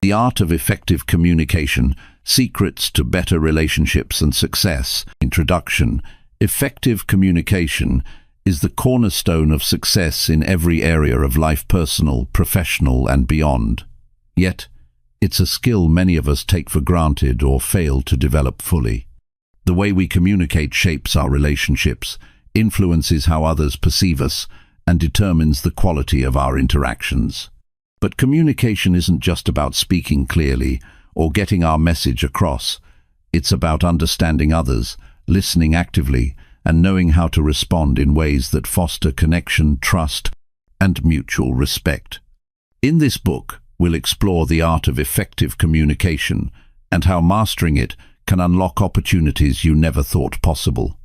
The Art of Effective Communication, Secrets to Better Relationships and Success. Introduction. Effective communication is the cornerstone of success in every area of life, personal, professional, and beyond. Yet, it's a skill many of us take for granted or fail to develop fully. The way we communicate shapes our relationships, influences how others perceive us, and determines the quality of our interactions. But communication isn't just about speaking clearly or getting our message across. It's about understanding others, listening actively, and knowing how to respond in ways that foster connection, trust, and mutual respect. In this book, we'll explore the art of effective communication and how mastering it can unlock opportunities you never thought possible.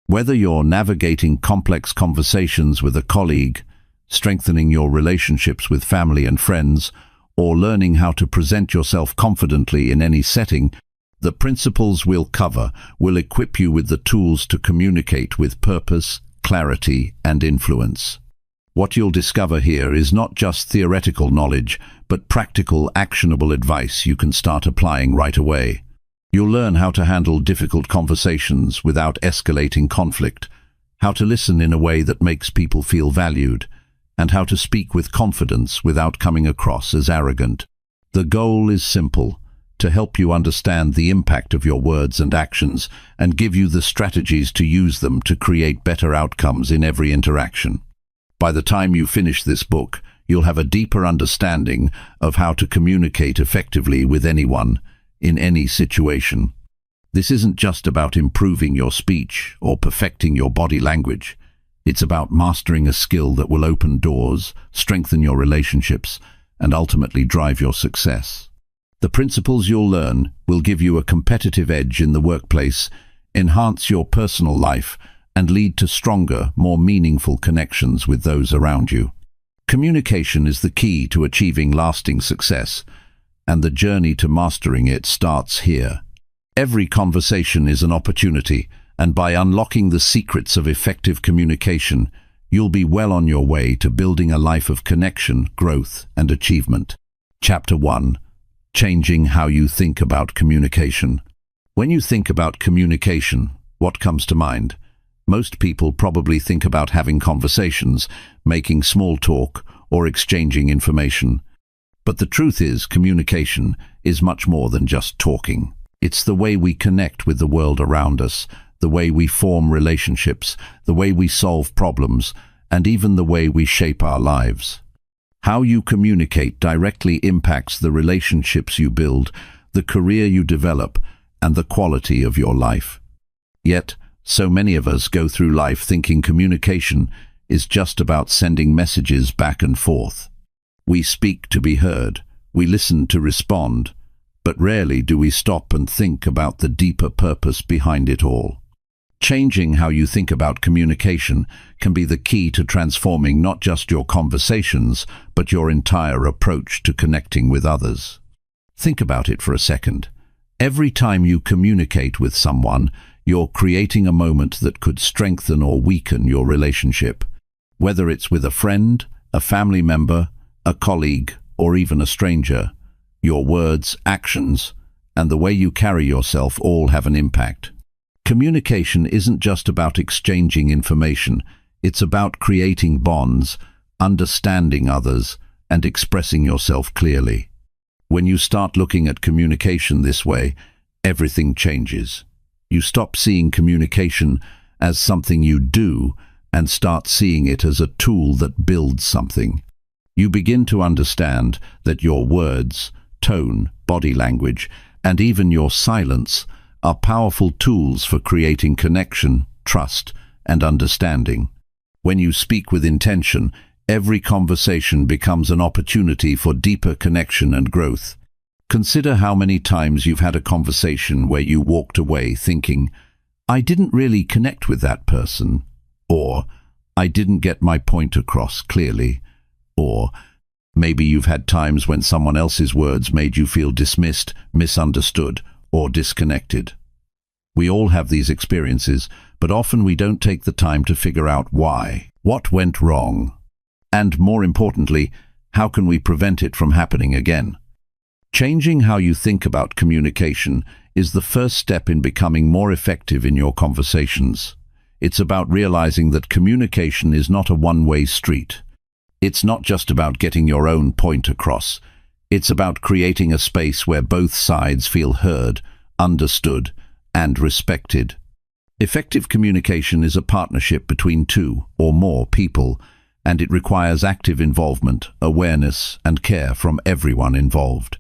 Whether you're navigating complex conversations with a colleague, strengthening your relationships with family and friends, or learning how to present yourself confidently in any setting, the principles we'll cover will equip you with the tools to communicate with purpose, clarity, and influence. What you'll discover here is not just theoretical knowledge, but practical, actionable advice you can start applying right away. You'll learn how to handle difficult conversations without escalating conflict, how to listen in a way that makes people feel valued, and how to speak with confidence without coming across as arrogant. The goal is simple: to help you understand the impact of your words and actions and give you the strategies to use them to create better outcomes in every interaction. By the time you finish this book, you'll have a deeper understanding of how to communicate effectively with anyone, in any situation. This isn't just about improving your speech or perfecting your body language. It's about mastering a skill that will open doors, strengthen your relationships, and ultimately drive your success. The principles you'll learn will give you a competitive edge in the workplace, enhance your personal life, and lead to stronger, more meaningful connections with those around you. Communication is the key to achieving lasting success, and the journey to mastering it starts here. Every conversation is an opportunity, and by unlocking the secrets of effective communication, you'll be well on your way to building a life of connection, growth, and achievement. Chapter 1. Changing how you think about communication. When you think about communication, what comes to mind? Most people probably think about having conversations, making small talk, or exchanging information. But the truth is, communication is much more than just talking. It's the way we connect with the world around us, the way we form relationships, the way we solve problems, and even the way we shape our lives. How you communicate directly impacts the relationships you build, the career you develop, and the quality of your life. Yet, so many of us go through life thinking communication is just about sending messages back and forth. We speak to be heard, we listen to respond, but rarely do we stop and think about the deeper purpose behind it all. Changing how you think about communication can be the key to transforming not just your conversations, but your entire approach to connecting with others. Think about it for a second. Every time you communicate with someone, you're creating a moment that could strengthen or weaken your relationship. Whether it's with a friend, a family member, a colleague, or even a stranger, your words, actions, and the way you carry yourself all have an impact. Communication isn't just about exchanging information, it's about creating bonds, understanding others, and expressing yourself clearly. When you start looking at communication this way, everything changes. You stop seeing communication as something you do and start seeing it as a tool that builds something. You begin to understand that your words, tone, body language, and even your silence are powerful tools for creating connection, trust, and understanding. When you speak with intention, every conversation becomes an opportunity for deeper connection and growth. Consider how many times you've had a conversation where you walked away thinking, "I didn't really connect with that person," or "I didn't get my point across clearly," or maybe you've had times when someone else's words made you feel dismissed, misunderstood, or disconnected. We all have these experiences, but often we don't take the time to figure out why. What went wrong? And more importantly, how can we prevent it from happening again? Changing how you think about communication is the first step in becoming more effective in your conversations. It's about realizing that communication is not a one-way street. It's not just about getting your own point across. It's about creating a space where both sides feel heard, understood, and respected. Effective communication is a partnership between two or more people, and it requires active involvement, awareness, and care from everyone involved.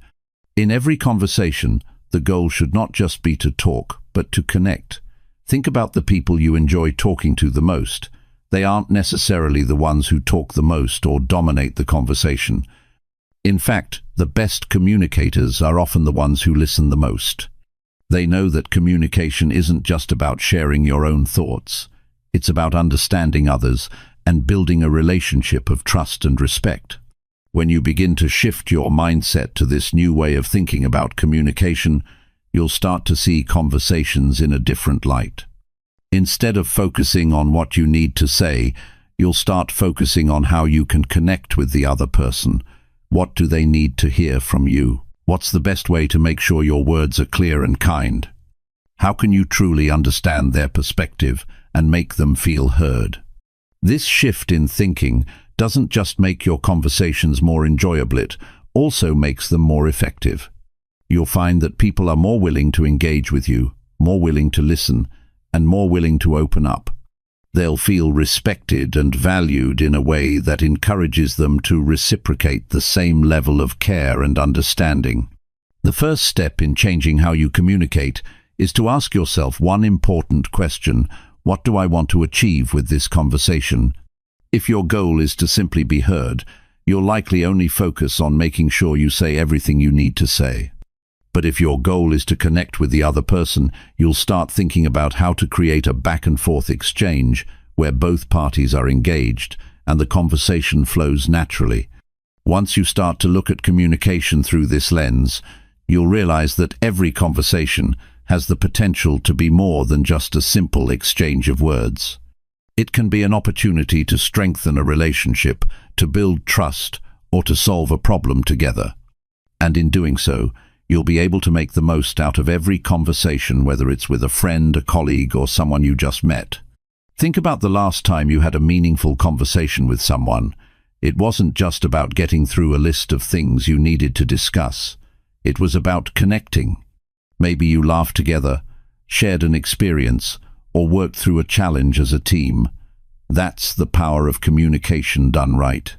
In every conversation, the goal should not just be to talk, but to connect. Think about the people you enjoy talking to the most. They aren't necessarily the ones who talk the most or dominate the conversation. In fact, the best communicators are often the ones who listen the most. They know that communication isn't just about sharing your own thoughts. It's about understanding others and building a relationship of trust and respect. When you begin to shift your mindset to this new way of thinking about communication, you'll start to see conversations in a different light. Instead of focusing on what you need to say, you'll start focusing on how you can connect with the other person. What do they need to hear from you? What's the best way to make sure your words are clear and kind? How can you truly understand their perspective and make them feel heard? This shift in thinking doesn't just make your conversations more enjoyable, it also makes them more effective. You'll find that people are more willing to engage with you, more willing to listen, and more willing to open up. They'll feel respected and valued in a way that encourages them to reciprocate the same level of care and understanding. The first step in changing how you communicate is to ask yourself one important question: what do I want to achieve with this conversation? If your goal is to simply be heard, you'll likely only focus on making sure you say everything you need to say. But if your goal is to connect with the other person, you'll start thinking about how to create a back-and-forth exchange where both parties are engaged and the conversation flows naturally. Once you start to look at communication through this lens, you'll realize that every conversation has the potential to be more than just a simple exchange of words. It can be an opportunity to strengthen a relationship, to build trust, or to solve a problem together. And in doing so, you'll be able to make the most out of every conversation, whether it's with a friend, a colleague, or someone you just met. Think about the last time you had a meaningful conversation with someone. It wasn't just about getting through a list of things you needed to discuss. It was about connecting. Maybe you laughed together, shared an experience, or worked through a challenge as a team. That's the power of communication done right.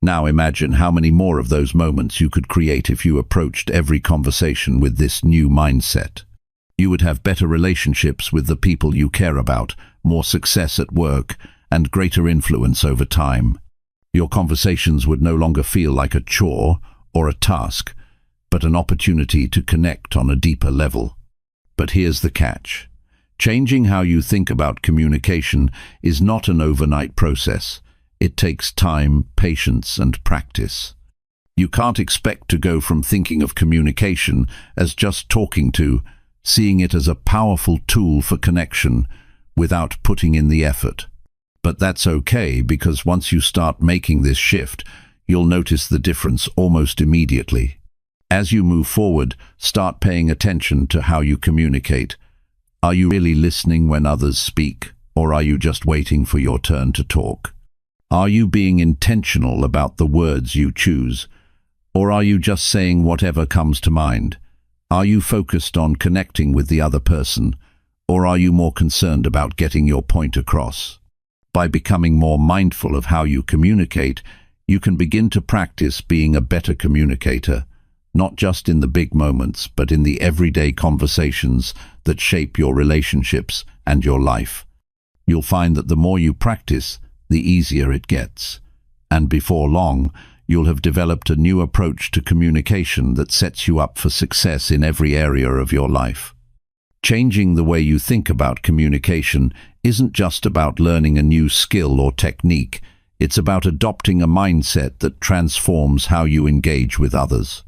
Now imagine how many more of those moments you could create if you approached every conversation with this new mindset. You would have better relationships with the people you care about, more success at work, and greater influence over time. Your conversations would no longer feel like a chore or a task, but an opportunity to connect on a deeper level. But here's the catch. Changing how you think about communication is not an overnight process. It takes time, patience, and practice. You can't expect to go from thinking of communication as just talking to seeing it as a powerful tool for connection without putting in the effort. But that's okay, because once you start making this shift, you'll notice the difference almost immediately. As you move forward, start paying attention to how you communicate. Are you really listening when others speak, or are you just waiting for your turn to talk? Are you being intentional about the words you choose, or are you just saying whatever comes to mind? Are you focused on connecting with the other person, or are you more concerned about getting your point across? By becoming more mindful of how you communicate, you can begin to practice being a better communicator, not just in the big moments, but in the everyday conversations that shape your relationships and your life. You'll find that the more you practice, the easier it gets. And before long, you'll have developed a new approach to communication that sets you up for success in every area of your life. Changing the way you think about communication isn't just about learning a new skill or technique. It's about adopting a mindset that transforms how you engage with others.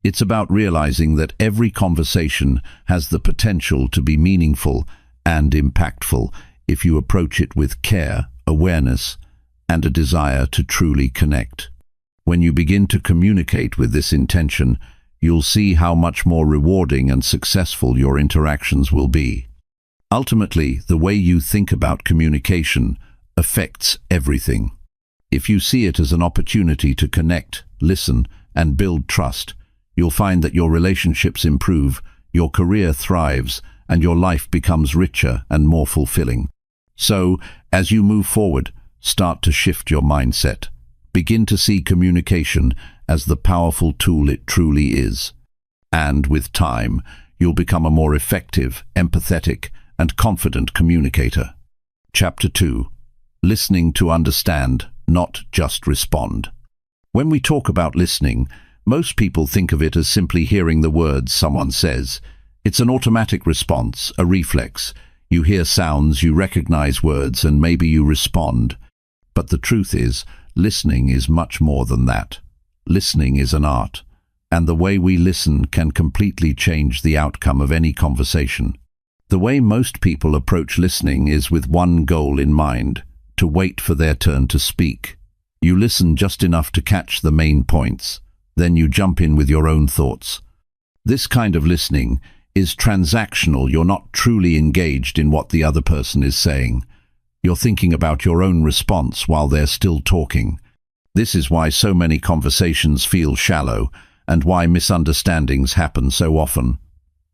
It's about realizing that every conversation has the potential to be meaningful and impactful if you approach it with care, awareness, and a desire to truly connect. When you begin to communicate with this intention, you'll see how much more rewarding and successful your interactions will be. Ultimately, the way you think about communication affects everything. If you see it as an opportunity to connect, listen, and build trust, you'll find that your relationships improve, your career thrives, and your life becomes richer and more fulfilling. So, as you move forward, start to shift your mindset. Begin to see communication as the powerful tool it truly is. And with time, you'll become a more effective, empathetic, and confident communicator. Chapter 2. Listening to understand, not just respond. When we talk about listening, most people think of it as simply hearing the words someone says. It's an automatic response, a reflex. You hear sounds, you recognize words, and maybe you respond. But the truth is, listening is much more than that. Listening is an art, and the way we listen can completely change the outcome of any conversation. The way most people approach listening is with one goal in mind: to wait for their turn to speak. You listen just enough to catch the main points, then you jump in with your own thoughts. This kind of listening is transactional. You're not truly engaged in what the other person is saying. You're thinking about your own response while they're still talking. This is why so many conversations feel shallow and why misunderstandings happen so often.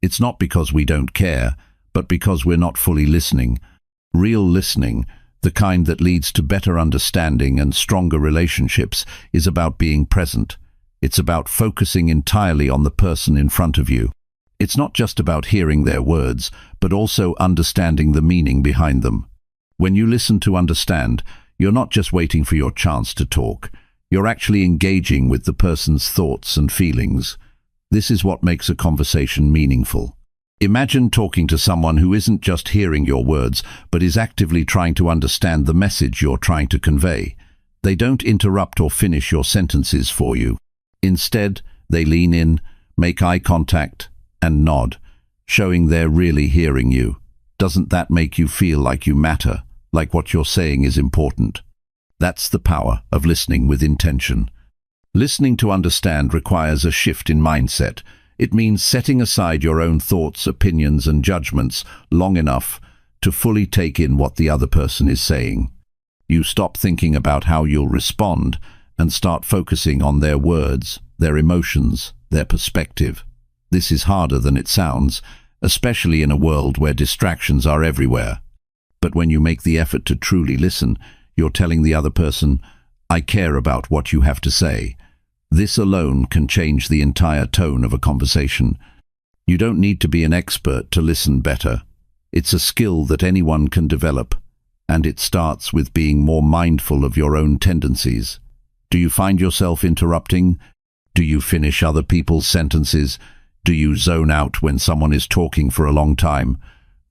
It's not because we don't care, but because we're not fully listening. Real listening, the kind that leads to better understanding and stronger relationships, is about being present. It's about focusing entirely on the person in front of you. It's not just about hearing their words, but also understanding the meaning behind them. When you listen to understand, you're not just waiting for your chance to talk. You're actually engaging with the person's thoughts and feelings. This is what makes a conversation meaningful. Imagine talking to someone who isn't just hearing your words, but is actively trying to understand the message you're trying to convey. They don't interrupt or finish your sentences for you. Instead, they lean in, make eye contact, and nod, showing they're really hearing you. Doesn't that make you feel like you matter, like what you're saying is important? That's the power of listening with intention. Listening to understand requires a shift in mindset. It means setting aside your own thoughts, opinions, and judgments long enough to fully take in what the other person is saying. You stop thinking about how you'll respond and start focusing on their words, their emotions, their perspective. This is harder than it sounds, especially in a world where distractions are everywhere. But when you make the effort to truly listen, you're telling the other person, "I care about what you have to say." This alone can change the entire tone of a conversation. You don't need to be an expert to listen better. It's a skill that anyone can develop, and it starts with being more mindful of your own tendencies. Do you find yourself interrupting? Do you finish other people's sentences? Do you zone out when someone is talking for a long time?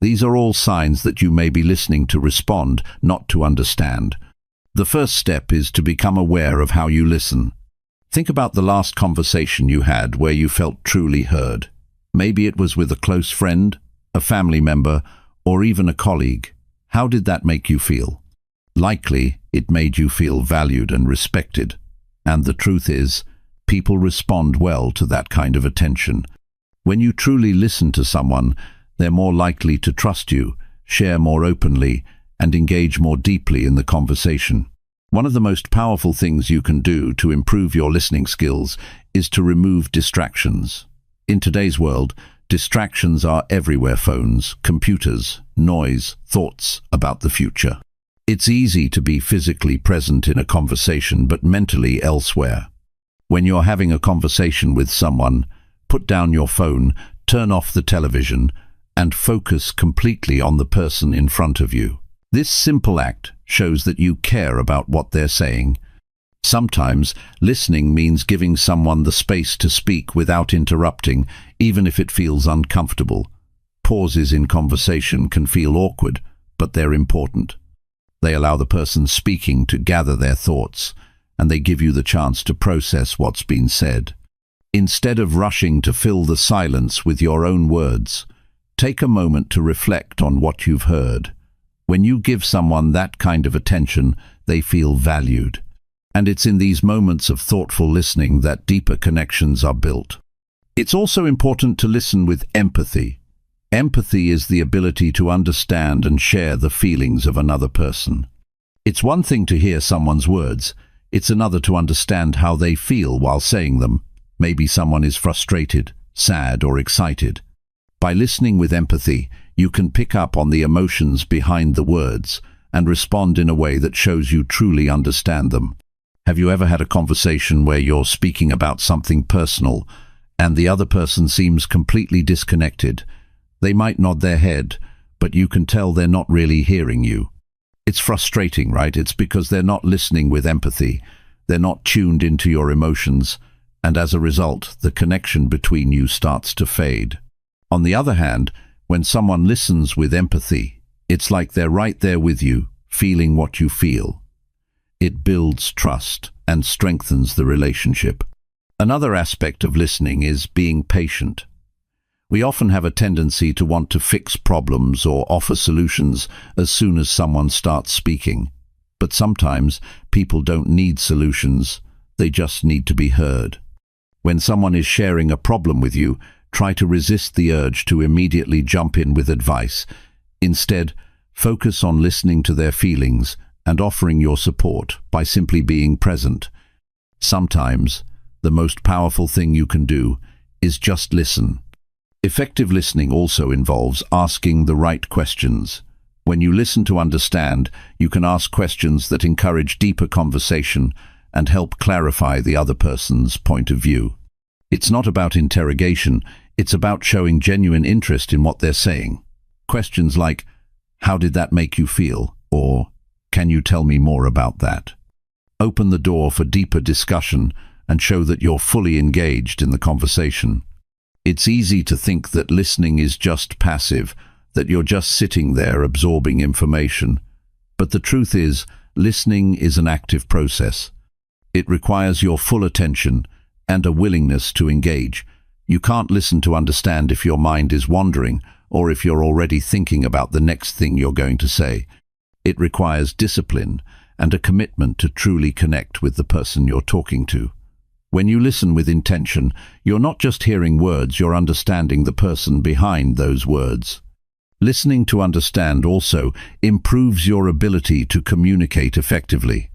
These are all signs that you may be listening to respond, not to understand. The first step is to become aware of how you listen. Think about the last conversation you had where you felt truly heard. Maybe it was with a close friend, a family member, or even a colleague. How did that make you feel? Likely, it made you feel valued and respected. And the truth is, people respond well to that kind of attention. When you truly listen to someone, they're more likely to trust you, share more openly, and engage more deeply in the conversation. One of the most powerful things you can do to improve your listening skills is to remove distractions. In today's world, distractions are everywhere: phones, computers, noise, thoughts about the future. It's easy to be physically present in a conversation but mentally elsewhere. When you're having a conversation with someone, put down your phone, turn off the television, and focus completely on the person in front of you. This simple act shows that you care about what they're saying. Sometimes, listening means giving someone the space to speak without interrupting, even if it feels uncomfortable. Pauses in conversation can feel awkward, but they're important. They allow the person speaking to gather their thoughts, and they give you the chance to process what's been said. Instead of rushing to fill the silence with your own words, take a moment to reflect on what you've heard. When you give someone that kind of attention, they feel valued. And it's in these moments of thoughtful listening that deeper connections are built. It's also important to listen with empathy. Empathy is the ability to understand and share the feelings of another person. It's one thing to hear someone's words, it's another to understand how they feel while saying them. Maybe someone is frustrated, sad, or excited. By listening with empathy, you can pick up on the emotions behind the words and respond in a way that shows you truly understand them. Have you ever had a conversation where you're speaking about something personal and the other person seems completely disconnected? They might nod their head, but you can tell they're not really hearing you. It's frustrating, right? It's because they're not listening with empathy. They're not tuned into your emotions, and as a result, the connection between you starts to fade. On the other hand, when someone listens with empathy, it's like they're right there with you, feeling what you feel. It builds trust and strengthens the relationship. Another aspect of listening is being patient. We often have a tendency to want to fix problems or offer solutions as soon as someone starts speaking. But sometimes people don't need solutions, they just need to be heard. When someone is sharing a problem with you, try to resist the urge to immediately jump in with advice. Instead, focus on listening to their feelings and offering your support by simply being present. Sometimes, the most powerful thing you can do is just listen. Effective listening also involves asking the right questions. When you listen to understand, you can ask questions that encourage deeper conversation and help clarify the other person's point of view. It's not about interrogation, it's about showing genuine interest in what they're saying. Questions like, "How did that make you feel?" or "Can you tell me more about that?" open the door for deeper discussion and show that you're fully engaged in the conversation. It's easy to think that listening is just passive, that you're just sitting there absorbing information. But the truth is, listening is an active process. It requires your full attention and a willingness to engage. You can't listen to understand if your mind is wandering or if you're already thinking about the next thing you're going to say. It requires discipline and a commitment to truly connect with the person you're talking to. When you listen with intention, you're not just hearing words, you're understanding the person behind those words. Listening to understand also improves your ability to communicate effectively.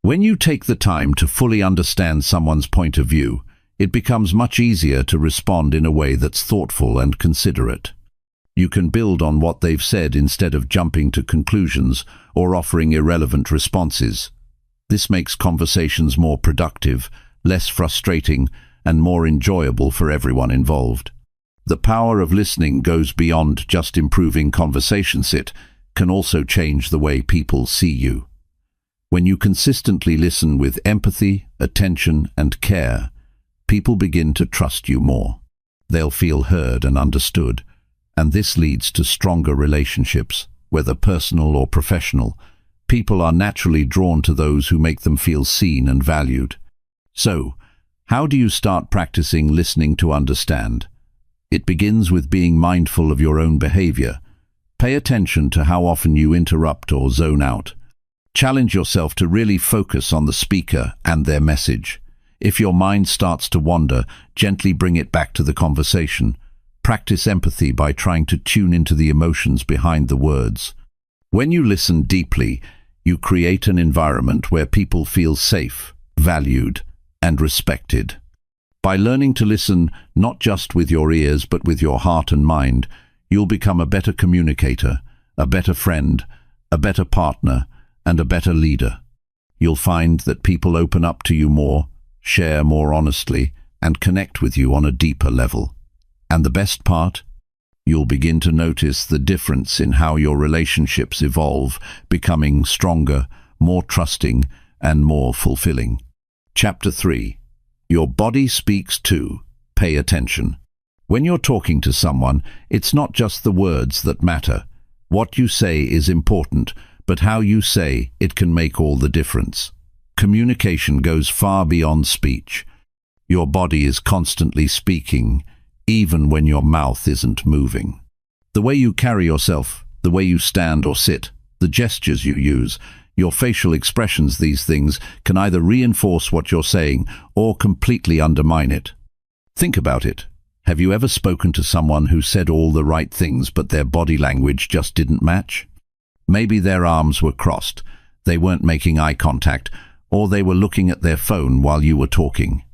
When you take the time to fully understand someone's point of view, it becomes much easier to respond in a way that's thoughtful and considerate. You can build on what they've said instead of jumping to conclusions or offering irrelevant responses. This makes conversations more productive, less frustrating, and more enjoyable for everyone involved. The power of listening goes beyond just improving conversations. It can also change the way people see you. When you consistently listen with empathy, attention, and care, people begin to trust you more. They'll feel heard and understood, and this leads to stronger relationships, whether personal or professional. People are naturally drawn to those who make them feel seen and valued. So, how do you start practicing listening to understand? It begins with being mindful of your own behavior. Pay attention to how often you interrupt or zone out. Challenge yourself to really focus on the speaker and their message. If your mind starts to wander, gently bring it back to the conversation. Practice empathy by trying to tune into the emotions behind the words. When you listen deeply, you create an environment where people feel safe, valued, and respected. By learning to listen not just with your ears but with your heart and mind, you'll become a better communicator, a better friend, a better partner, and a better leader. You'll find that people open up to you more, share more honestly, and connect with you on a deeper level. And the best part? You'll begin to notice the difference in how your relationships evolve, becoming stronger, more trusting, and more fulfilling. Chapter 3. Your body speaks too. Pay attention. When you're talking to someone, it's not just the words that matter. What you say is important, but how you say it can make all the difference. Communication goes far beyond speech. Your body is constantly speaking, even when your mouth isn't moving. The way you carry yourself, the way you stand or sit, the gestures you use, your facial expressions, these things can either reinforce what you're saying or completely undermine it. Think about it. Have you ever spoken to someone who said all the right things but their body language just didn't match? Maybe their arms were crossed, they weren't making eye contact, or they were looking at their phone while you were talking.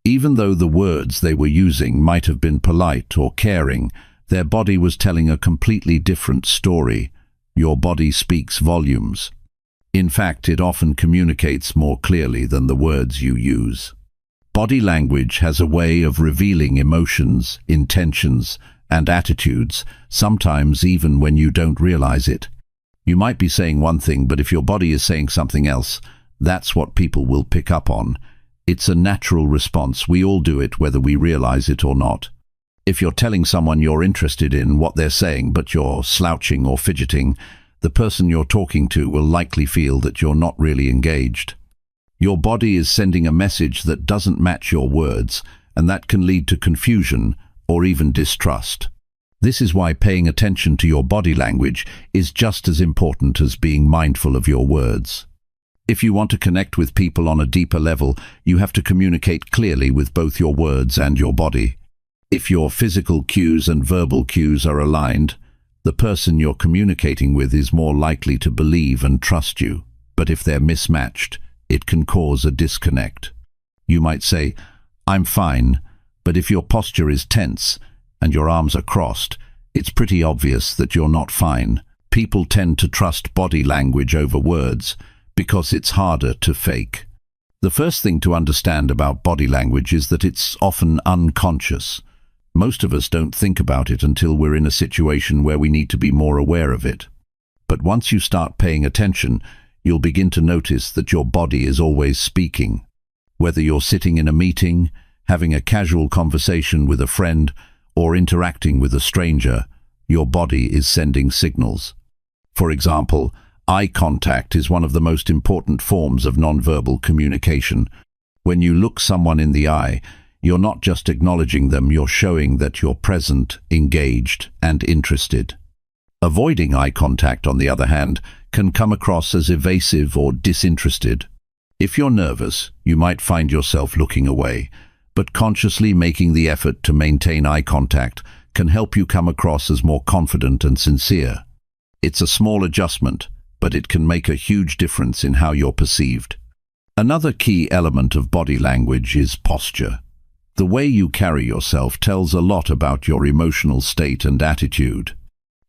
Even though the words they were using might have been polite or caring, their body was telling a completely different story. Your body speaks volumes. In fact, it often communicates more clearly than the words you use. Body language has a way of revealing emotions, intentions, and attitudes, sometimes even when you don't realize it. You might be saying one thing, but if your body is saying something else, that's what people will pick up on. It's a natural response. We all do it, whether we realize it or not. If you're telling someone you're interested in what they're saying, but you're slouching or fidgeting, the person you're talking to will likely feel that you're not really engaged. Your body is sending a message that doesn't match your words, and that can lead to confusion or even distrust. This is why paying attention to your body language is just as important as being mindful of your words. If you want to connect with people on a deeper level, you have to communicate clearly with both your words and your body. If your physical cues and verbal cues are aligned, the person you're communicating with is more likely to believe and trust you. But if they're mismatched, it can cause a disconnect. You might say, "I'm fine," but if your posture is tense and your arms are crossed, it's pretty obvious that you're not fine. People tend to trust body language over words because it's harder to fake. The first thing to understand about body language is that it's often unconscious. Most of us don't think about it until we're in a situation where we need to be more aware of it. But once you start paying attention, you'll begin to notice that your body is always speaking. Whether you're sitting in a meeting, having a casual conversation with a friend, or interacting with a stranger, your body is sending signals. For example, eye contact is one of the most important forms of nonverbal communication. When you look someone in the eye, you're not just acknowledging them, you're showing that you're present, engaged, and interested. Avoiding eye contact, on the other hand, can come across as evasive or disinterested. If you're nervous, you might find yourself looking away, but consciously making the effort to maintain eye contact can help you come across as more confident and sincere. It's a small adjustment, but it can make a huge difference in how you're perceived. Another key element of body language is posture. The way you carry yourself tells a lot about your emotional state and attitude.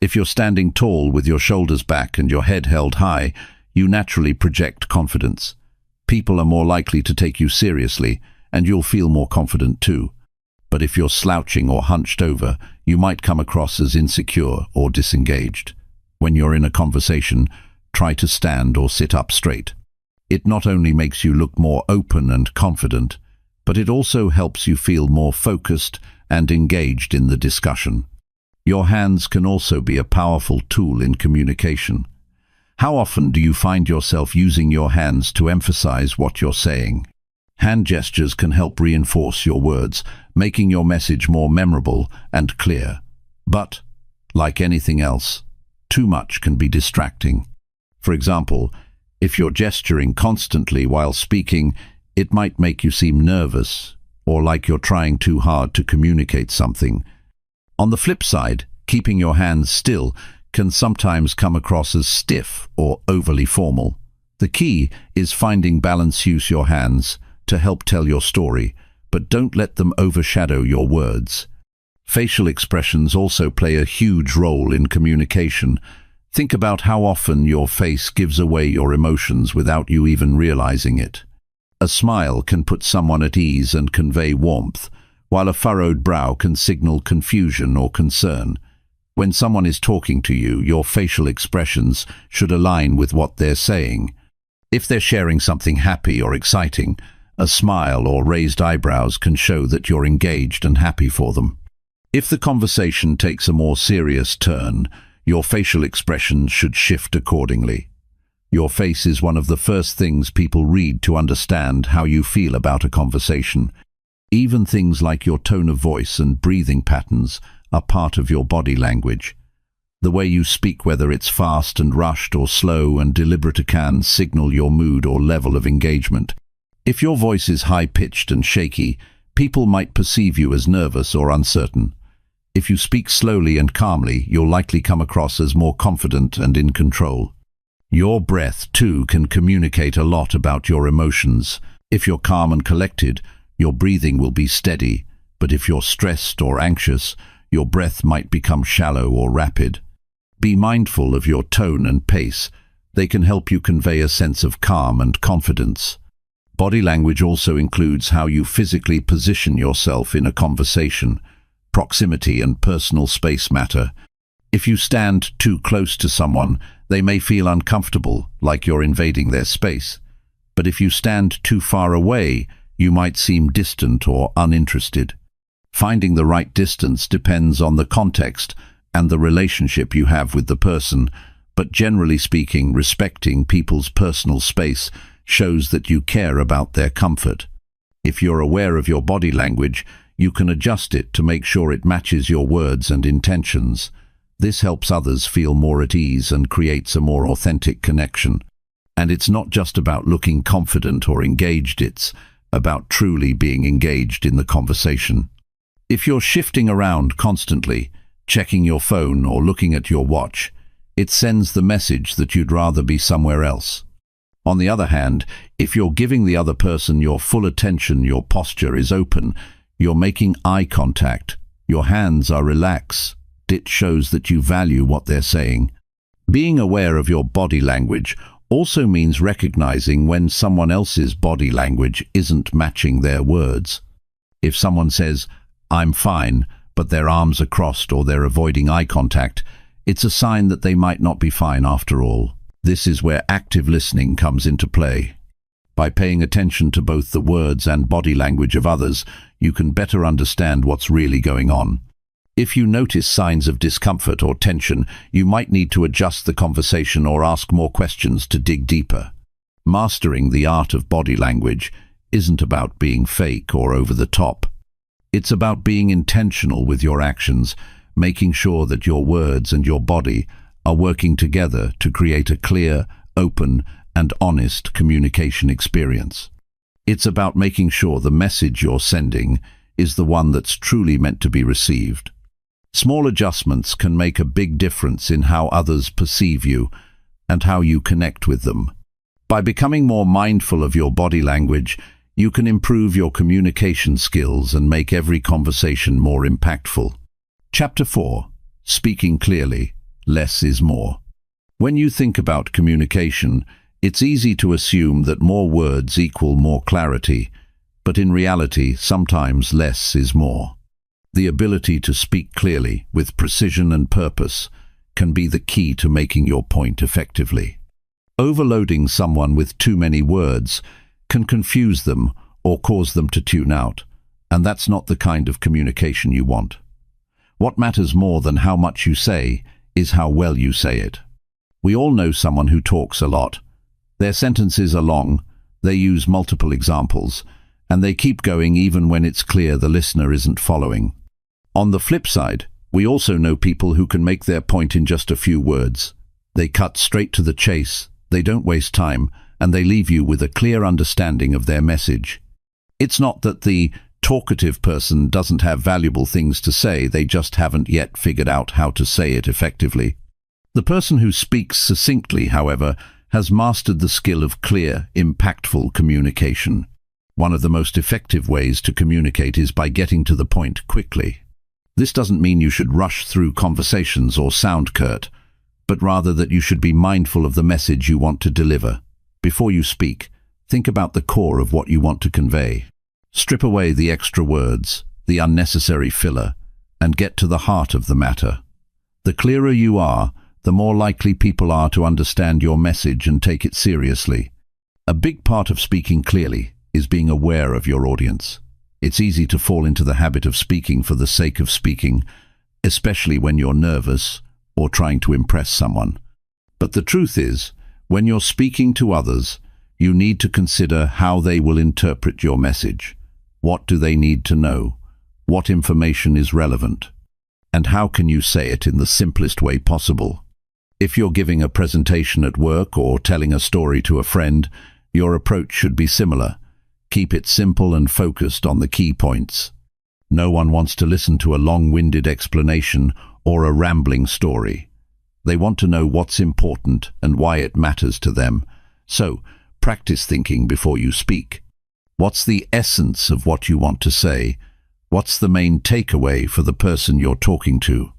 If you're standing tall with your shoulders back and your head held high, you naturally project confidence. People are more likely to take you seriously, and you'll feel more confident too. But if you're slouching or hunched over, you might come across as insecure or disengaged. When you're in a conversation, try to stand or sit up straight. It not only makes you look more open and confident, but it also helps you feel more focused and engaged in the discussion. Your hands can also be a powerful tool in communication. How often do you find yourself using your hands to emphasize what you're saying? Hand gestures can help reinforce your words, making your message more memorable and clear. But, like anything else, too much can be distracting. For example, if you're gesturing constantly while speaking, it might make you seem nervous or like you're trying too hard to communicate something. On the flip side, keeping your hands still can sometimes come across as stiff or overly formal. The key is finding balance. Use your hands to help tell your story, but don't let them overshadow your words. Facial expressions also play a huge role in communication. Think about how often your face gives away your emotions without you even realizing it. A smile can put someone at ease and convey warmth, while a furrowed brow can signal confusion or concern. When someone is talking to you, your facial expressions should align with what they're saying. If they're sharing something happy or exciting, a smile or raised eyebrows can show that you're engaged and happy for them. If the conversation takes a more serious turn, your facial expressions should shift accordingly. Your face is one of the first things people read to understand how you feel about a conversation. Even things like your tone of voice and breathing patterns are part of your body language. The way you speak, whether it's fast and rushed or slow and deliberate, can signal your mood or level of engagement. If your voice is high-pitched and shaky, People might perceive you as nervous or uncertain. If you speak slowly and calmly, you'll likely come across as more confident and in control. Your breath, too, can communicate a lot about your emotions. If you're calm and collected, your breathing will be steady, but if you're stressed or anxious, your breath might become shallow or rapid. Be mindful of your tone and pace. They can help you convey a sense of calm and confidence. Body language also includes how you physically position yourself in a conversation. Proximity and personal space matter. If you stand too close to someone, they may feel uncomfortable, like you're invading their space. But if you stand too far away, you might seem distant or uninterested. Finding the right distance depends on the context and the relationship you have with the person, but generally speaking, respecting people's personal space shows that you care about their comfort. If you're aware of your body language, you can adjust it to make sure it matches your words and intentions. This helps others feel more at ease and creates a more authentic connection. And it's not just about looking confident or engaged, it's about truly being engaged in the conversation. If you're shifting around constantly, checking your phone or looking at your watch, it sends the message that you'd rather be somewhere else. On the other hand, if you're giving the other person your full attention, your posture is open, you're making eye contact, your hands are relaxed, it shows that you value what they're saying. Being aware of your body language also means recognizing when someone else's body language isn't matching their words. If someone says, "I'm fine," but their arms are crossed or they're avoiding eye contact, it's a sign that they might not be fine after all. This is where active listening comes into play. By paying attention to both the words and body language of others, you can better understand what's really going on. If you notice signs of discomfort or tension, you might need to adjust the conversation or ask more questions to dig deeper. Mastering the art of body language isn't about being fake or over the top. It's about being intentional with your actions, making sure that your words and your body are working together to create a clear, open, and honest communication experience. It's about making sure the message you're sending is the one that's truly meant to be received. Small adjustments can make a big difference in how others perceive you and how you connect with them. By becoming more mindful of your body language, you can improve your communication skills and make every conversation more impactful. Chapter 4. Speaking clearly. Less is more. When you think about communication, it's easy to assume that more words equal more clarity, but in reality, sometimes less is more. The ability to speak clearly, with precision and purpose, can be the key to making your point effectively. Overloading someone with too many words can confuse them or cause them to tune out, and that's not the kind of communication you want. What matters more than how much you say is how well you say it. We all know someone who talks a lot. Their sentences are long, they use multiple examples, and they keep going even when it's clear the listener isn't following. On the flip side, we also know people who can make their point in just a few words. They cut straight to the chase, they don't waste time, and they leave you with a clear understanding of their message. It's not that the talkative person doesn't have valuable things to say, they just haven't yet figured out how to say it effectively. The person who speaks succinctly, however, has mastered the skill of clear, impactful communication. One of the most effective ways to communicate is by getting to the point quickly. This doesn't mean you should rush through conversations or sound curt, but rather that you should be mindful of the message you want to deliver. Before you speak, think about the core of what you want to convey. Strip away the extra words, the unnecessary filler, and get to the heart of the matter. The clearer you are, the more likely people are to understand your message and take it seriously. A big part of speaking clearly is being aware of your audience. It's easy to fall into the habit of speaking for the sake of speaking, especially when you're nervous or trying to impress someone. But the truth is, when you're speaking to others, you need to consider how they will interpret your message. What do they need to know? What information is relevant? And how can you say it in the simplest way possible? If you're giving a presentation at work or telling a story to a friend, your approach should be similar. Keep it simple and focused on the key points. No one wants to listen to a long-winded explanation or a rambling story. They want to know what's important and why it matters to them. So, practice thinking before you speak. What's the essence of what you want to say? What's the main takeaway for the person you're talking to?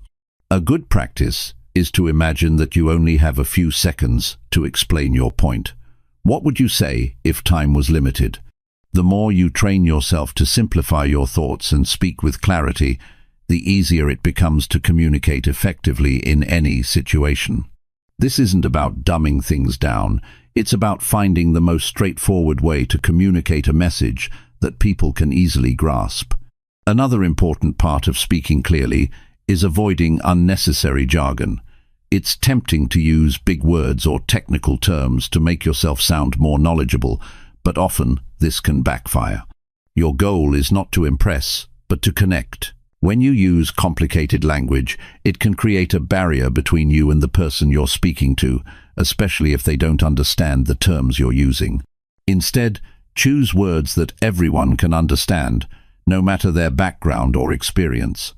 A good practice is to imagine that you only have a few seconds to explain your point. What would you say if time was limited? The more you train yourself to simplify your thoughts and speak with clarity, the easier it becomes to communicate effectively in any situation. This isn't about dumbing things down. It's about finding the most straightforward way to communicate a message that people can easily grasp. Another important part of speaking clearly is avoiding unnecessary jargon. It's tempting to use big words or technical terms to make yourself sound more knowledgeable, but often this can backfire. Your goal is not to impress, but to connect. When you use complicated language, it can create a barrier between you and the person you're speaking to, especially if they don't understand the terms you're using. Instead, choose words that everyone can understand, no matter their background or experience.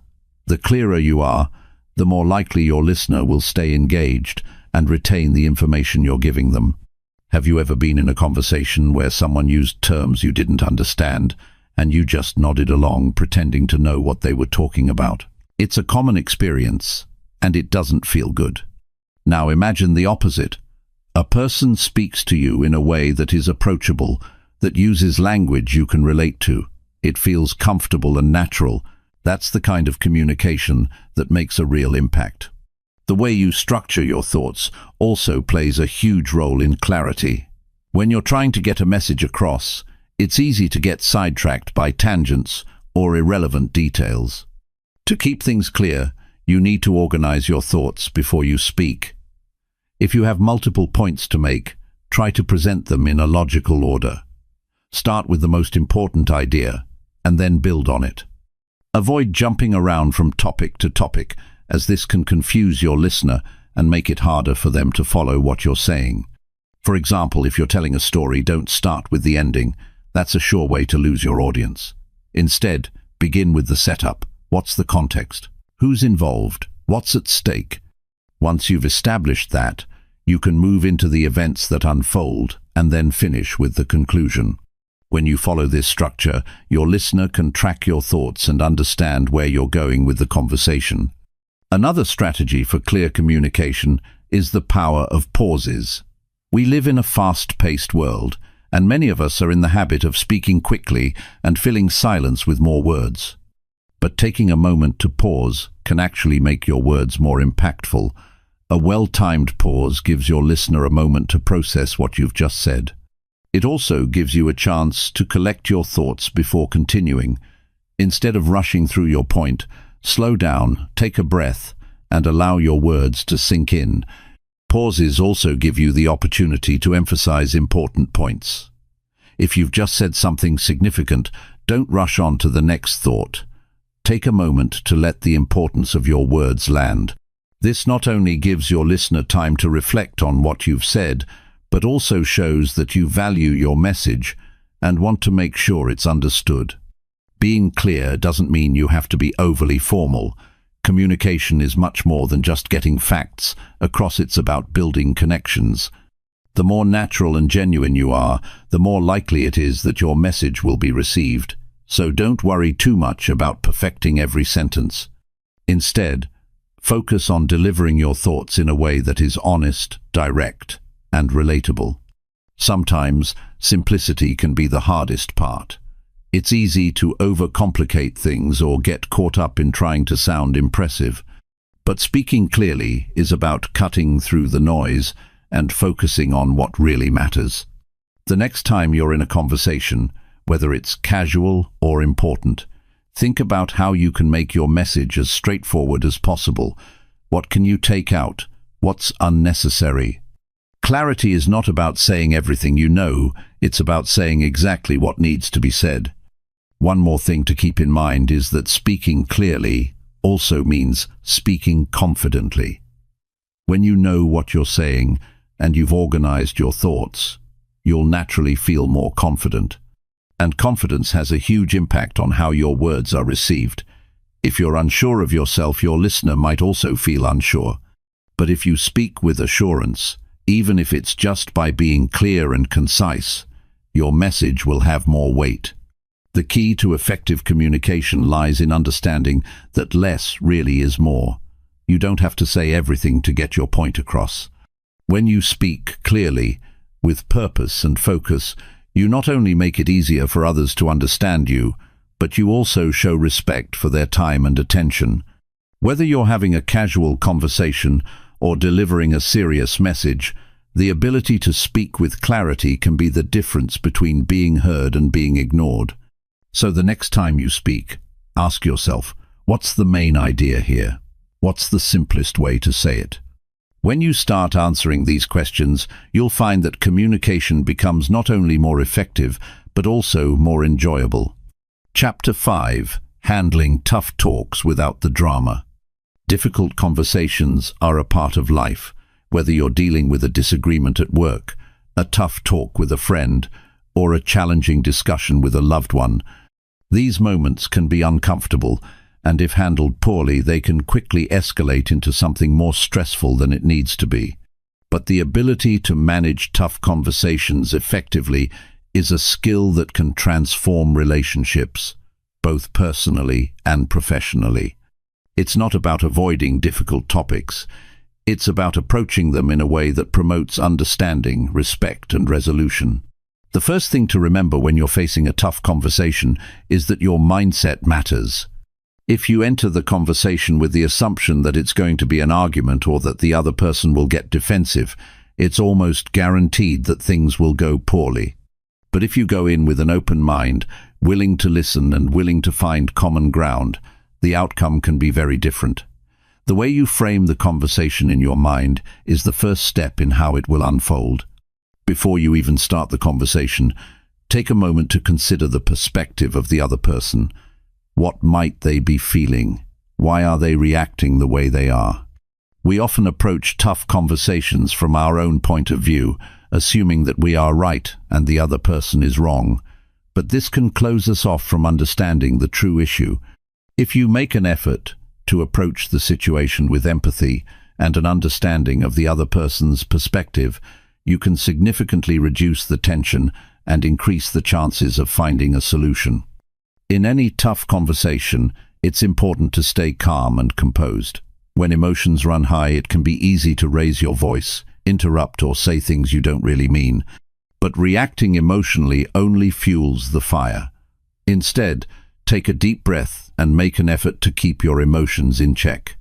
The clearer you are, the more likely your listener will stay engaged and retain the information you're giving them. Have you ever been in a conversation where someone used terms you didn't understand, and you just nodded along pretending to know what they were talking about? It's a common experience, and it doesn't feel good. Now imagine the opposite. A person speaks to you in a way that is approachable, that uses language you can relate to. It feels comfortable and natural. That's the kind of communication that makes a real impact. The way you structure your thoughts also plays a huge role in clarity. When you're trying to get a message across, it's easy to get sidetracked by tangents or irrelevant details. To keep things clear, you need to organize your thoughts before you speak. If you have multiple points to make, try to present them in a logical order. Start with the most important idea, and then build on it. Avoid jumping around from topic to topic, as this can confuse your listener and make it harder for them to follow what you're saying. For example, if you're telling a story, don't start with the ending. That's a sure way to lose your audience. Instead, begin with the setup. What's the context? Who's involved? What's at stake? Once you've established that, you can move into the events that unfold and then finish with the conclusion. When you follow this structure, your listener can track your thoughts and understand where you're going with the conversation. Another strategy for clear communication is the power of pauses. We live in a fast-paced world, and many of us are in the habit of speaking quickly and filling silence with more words. But taking a moment to pause can actually make your words more impactful. A well-timed pause gives your listener a moment to process what you've just said. It also gives you a chance to collect your thoughts before continuing. Instead of rushing through your point, slow down, take a breath, and allow your words to sink in. Pauses also give you the opportunity to emphasize important points. If you've just said something significant, don't rush on to the next thought. Take a moment to let the importance of your words land. This not only gives your listener time to reflect on what you've said, but also shows that you value your message and want to make sure it's understood. Being clear doesn't mean you have to be overly formal. Communication is much more than just getting facts across. It's about building connections. The more natural and genuine you are, the more likely it is that your message will be received. So don't worry too much about perfecting every sentence. Instead, focus on delivering your thoughts in a way that is honest, direct, and relatable. Sometimes, simplicity can be the hardest part. It's easy to overcomplicate things or get caught up in trying to sound impressive. But speaking clearly is about cutting through the noise and focusing on what really matters. The next time you're in a conversation, whether it's casual or important, think about how you can make your message as straightforward as possible. What can you take out? What's unnecessary? Clarity is not about saying everything you know, it's about saying exactly what needs to be said. One more thing to keep in mind is that speaking clearly also means speaking confidently. When you know what you're saying and you've organized your thoughts, you'll naturally feel more confident. And confidence has a huge impact on how your words are received. If you're unsure of yourself, your listener might also feel unsure. But if you speak with assurance, even if it's just by being clear and concise, your message will have more weight. The key to effective communication lies in understanding that less really is more. You don't have to say everything to get your point across. When you speak clearly, with purpose and focus, you not only make it easier for others to understand you, but you also show respect for their time and attention. Whether you're having a casual conversation or delivering a serious message, the ability to speak with clarity can be the difference between being heard and being ignored. So the next time you speak, ask yourself, what's the main idea here? What's the simplest way to say it? When you start answering these questions, you'll find that communication becomes not only more effective, but also more enjoyable. Chapter 5. Handling tough talks without the drama. Difficult conversations are a part of life, whether you're dealing with a disagreement at work, a tough talk with a friend, or a challenging discussion with a loved one. These moments can be uncomfortable, and if handled poorly, they can quickly escalate into something more stressful than it needs to be. But the ability to manage tough conversations effectively is a skill that can transform relationships, both personally and professionally. It's not about avoiding difficult topics. It's about approaching them in a way that promotes understanding, respect, and resolution. The first thing to remember when you're facing a tough conversation is that your mindset matters. If you enter the conversation with the assumption that it's going to be an argument or that the other person will get defensive, it's almost guaranteed that things will go poorly. But if you go in with an open mind, willing to listen and willing to find common ground, the outcome can be very different. The way you frame the conversation in your mind is the first step in how it will unfold. Before you even start the conversation, take a moment to consider the perspective of the other person. What might they be feeling? Why are they reacting the way they are? We often approach tough conversations from our own point of view, assuming that we are right and the other person is wrong. But this can close us off from understanding the true issue. If you make an effort to approach the situation with empathy and an understanding of the other person's perspective, you can significantly reduce the tension and increase the chances of finding a solution. In any tough conversation, it's important to stay calm and composed. When emotions run high, it can be easy to raise your voice, interrupt, or say things you don't really mean. But reacting emotionally only fuels the fire. Instead, take a deep breath and make an effort to keep your emotions in check.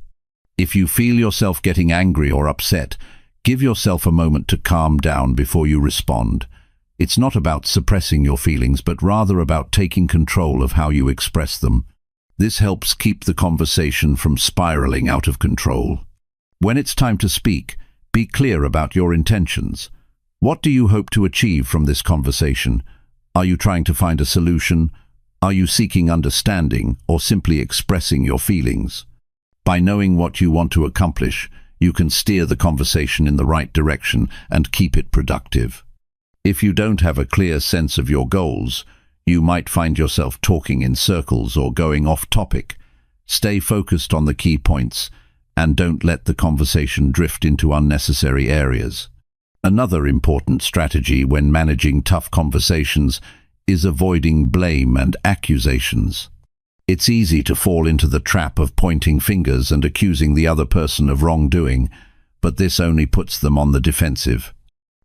If you feel yourself getting angry or upset, give yourself a moment to calm down before you respond. It's not about suppressing your feelings, but rather about taking control of how you express them. This helps keep the conversation from spiraling out of control. When it's time to speak, be clear about your intentions. What do you hope to achieve from this conversation? Are you trying to find a solution? Are you seeking understanding or simply expressing your feelings? By knowing what you want to accomplish, you can steer the conversation in the right direction and keep it productive. If you don't have a clear sense of your goals, you might find yourself talking in circles or going off topic. Stay focused on the key points and don't let the conversation drift into unnecessary areas. Another important strategy when managing tough conversations is avoiding blame and accusations. It's easy to fall into the trap of pointing fingers and accusing the other person of wrongdoing, but this only puts them on the defensive.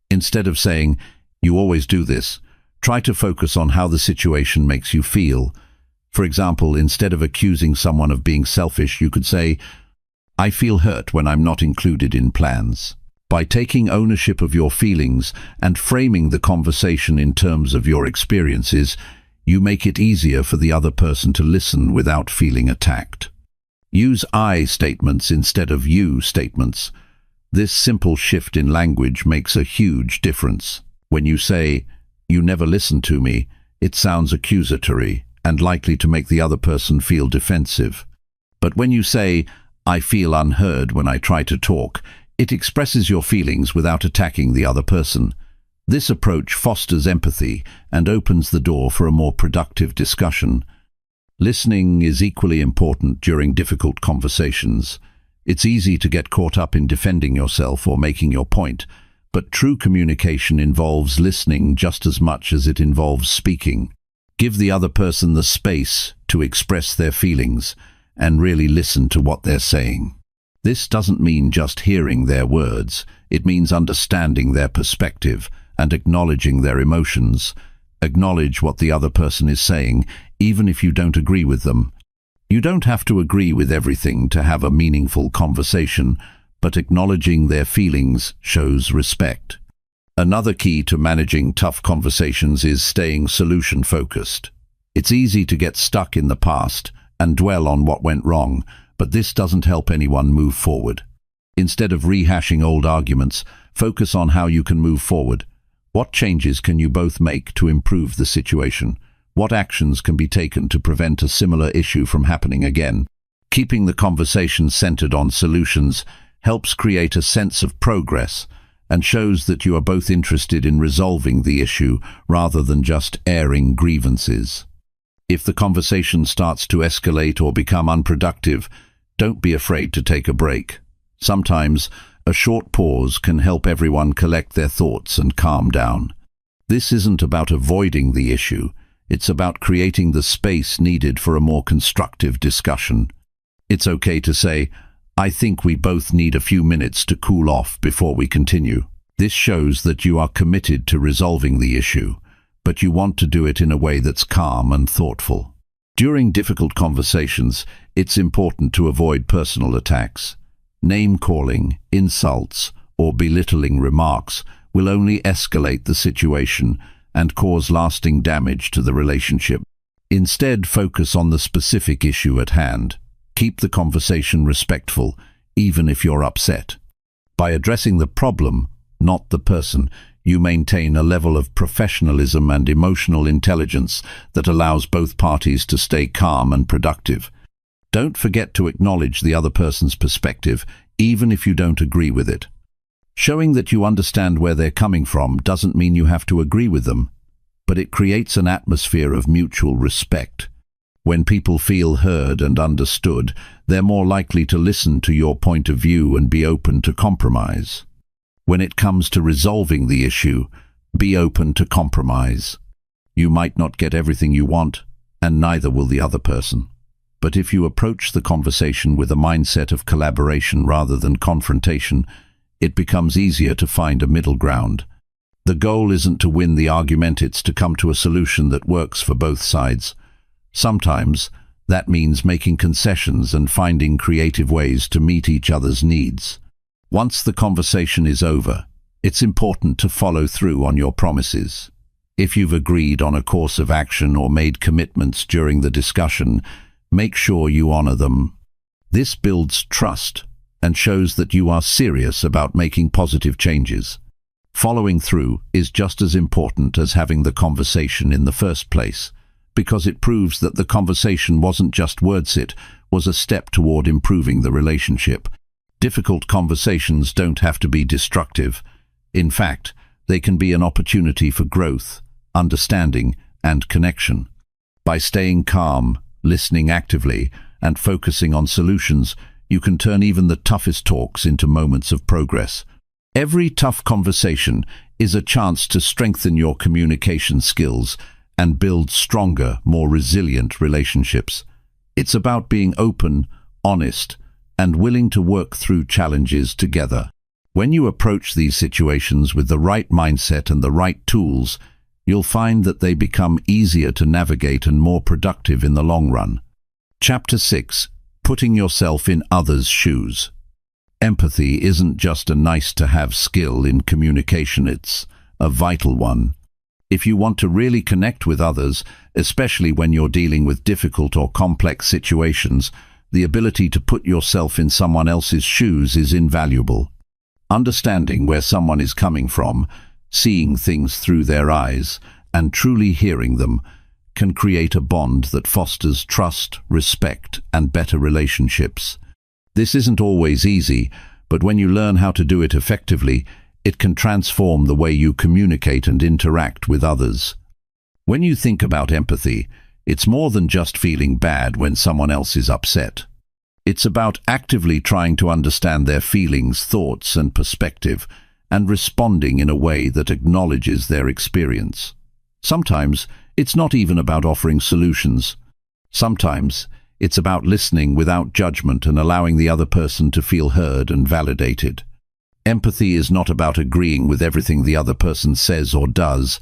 Instead of saying, "You always do this," try to focus on how the situation makes you feel. For example, instead of accusing someone of being selfish, you could say, "I feel hurt when I'm not included in plans." By taking ownership of your feelings and framing the conversation in terms of your experiences, you make it easier for the other person to listen without feeling attacked. Use I statements instead of you statements. This simple shift in language makes a huge difference. When you say, "You never listen to me," it sounds accusatory and likely to make the other person feel defensive. But when you say, "I feel unheard when I try to talk," it expresses your feelings without attacking the other person. This approach fosters empathy and opens the door for a more productive discussion. Listening is equally important during difficult conversations. It's easy to get caught up in defending yourself or making your point, but true communication involves listening just as much as it involves speaking. Give the other person the space to express their feelings and really listen to what they're saying. This doesn't mean just hearing their words. It means understanding their perspective and acknowledging their emotions. Acknowledge what the other person is saying, even if you don't agree with them. You don't have to agree with everything to have a meaningful conversation, but acknowledging their feelings shows respect. Another key to managing tough conversations is staying solution-focused. It's easy to get stuck in the past and dwell on what went wrong, but this doesn't help anyone move forward. Instead of rehashing old arguments, focus on how you can move forward. What changes can you both make to improve the situation? What actions can be taken to prevent a similar issue from happening again? Keeping the conversation centered on solutions helps create a sense of progress and shows that you are both interested in resolving the issue rather than just airing grievances. If the conversation starts to escalate or become unproductive, don't be afraid to take a break. Sometimes a short pause can help everyone collect their thoughts and calm down. This isn't about avoiding the issue. It's about creating the space needed for a more constructive discussion. It's okay to say, "I think we both need a few minutes to cool off before we continue." This shows that you are committed to resolving the issue, but you want to do it in a way that's calm and thoughtful. During difficult conversations, it's important to avoid personal attacks. Name-calling, insults, or belittling remarks will only escalate the situation and cause lasting damage to the relationship. Instead, focus on the specific issue at hand. Keep the conversation respectful, even if you're upset. By addressing the problem, not the person, you maintain a level of professionalism and emotional intelligence that allows both parties to stay calm and productive. Don't forget to acknowledge the other person's perspective, even if you don't agree with it. Showing that you understand where they're coming from doesn't mean you have to agree with them, but it creates an atmosphere of mutual respect. When people feel heard and understood, they're more likely to listen to your point of view and be open to compromise. When it comes to resolving the issue, be open to compromise. You might not get everything you want, and neither will the other person. But if you approach the conversation with a mindset of collaboration rather than confrontation, it becomes easier to find a middle ground. The goal isn't to win the argument, it's to come to a solution that works for both sides. Sometimes that means making concessions and finding creative ways to meet each other's needs. Once the conversation is over, it's important to follow through on your promises. If you've agreed on a course of action or made commitments during the discussion, make sure you honor them. This builds trust and shows that you are serious about making positive changes. Following through is just as important as having the conversation in the first place, because it proves that the conversation wasn't just words, it was a step toward improving the relationship. Difficult conversations don't have to be destructive. In fact, they can be an opportunity for growth, understanding, and connection. By staying calm, listening actively, and focusing on solutions, you can turn even the toughest talks into moments of progress. Every tough conversation is a chance to strengthen your communication skills and build stronger, more resilient relationships. It's about being open, honest, and willing to work through challenges together. When you approach these situations with the right mindset and the right tools, you'll find that they become easier to navigate and more productive in the long run. Chapter 6. Putting yourself in others' shoes. Empathy isn't just a nice-to-have skill in communication, it's a vital one. If you want to really connect with others, especially when you're dealing with difficult or complex situations, the ability to put yourself in someone else's shoes is invaluable. Understanding where someone is coming from, seeing things through their eyes, and truly hearing them can create a bond that fosters trust, respect, and better relationships. This isn't always easy, but when you learn how to do it effectively, It can transform the way you communicate and interact with others. When you think about empathy, it's more than just feeling bad when someone else is upset. It's about actively trying to understand their feelings, thoughts, and perspective, and responding in a way that acknowledges their experience. Sometimes, it's not even about offering solutions. Sometimes, it's about listening without judgment and allowing the other person to feel heard and validated. Empathy is not about agreeing with everything the other person says or does,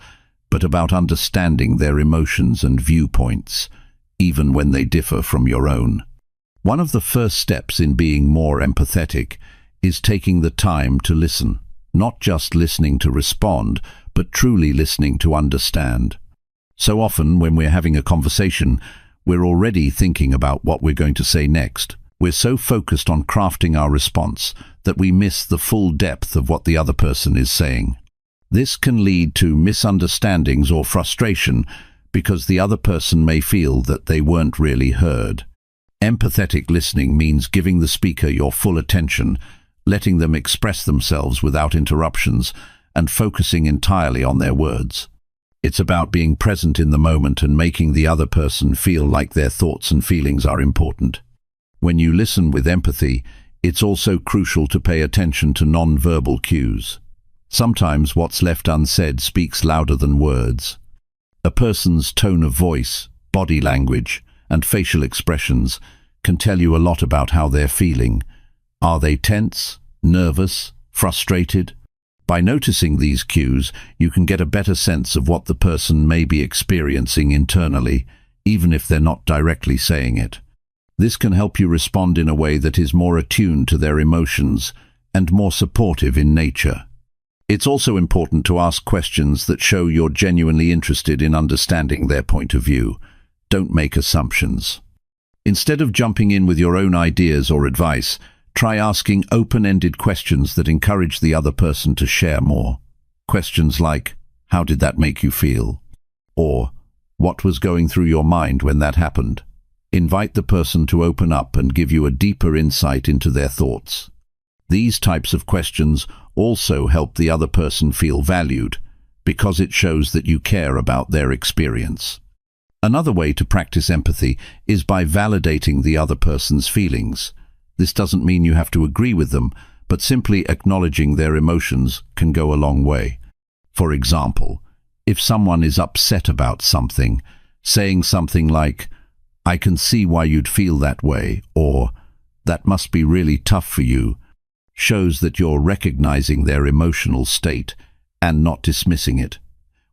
but about understanding their emotions and viewpoints, even when they differ from your own. One of the first steps in being more empathetic is taking the time to listen, not just listening to respond, but truly listening to understand. So often, when we're having a conversation, we're already thinking about what we're going to say next. We're so focused on crafting our response that we miss the full depth of what the other person is saying. This can lead to misunderstandings or frustration because the other person may feel that they weren't really heard. Empathetic listening means giving the speaker your full attention, letting them express themselves without interruptions, and focusing entirely on their words. It's about being present in the moment and making the other person feel like their thoughts and feelings are important. When you listen with empathy, it's also crucial to pay attention to non-verbal cues. Sometimes what's left unsaid speaks louder than words. A person's tone of voice, body language, and facial expressions can tell you a lot about how they're feeling. Are they tense, nervous, frustrated? By noticing these cues, you can get a better sense of what the person may be experiencing internally, even if they're not directly saying it. This can help you respond in a way that is more attuned to their emotions and more supportive in nature. It's also important to ask questions that show you're genuinely interested in understanding their point of view. Don't make assumptions. Instead of jumping in with your own ideas or advice, try asking open-ended questions that encourage the other person to share more. Questions like, "How did that make you feel?" Or, "What was going through your mind when that happened?" Invite the person to open up and give you a deeper insight into their thoughts. These types of questions also help the other person feel valued, because it shows that you care about their experience. Another way to practice empathy is by validating the other person's feelings. This doesn't mean you have to agree with them, but simply acknowledging their emotions can go a long way. For example, if someone is upset about something, saying something like, "I can see why you'd feel that way," or "That must be really tough for you," shows that you're recognizing their emotional state and not dismissing it.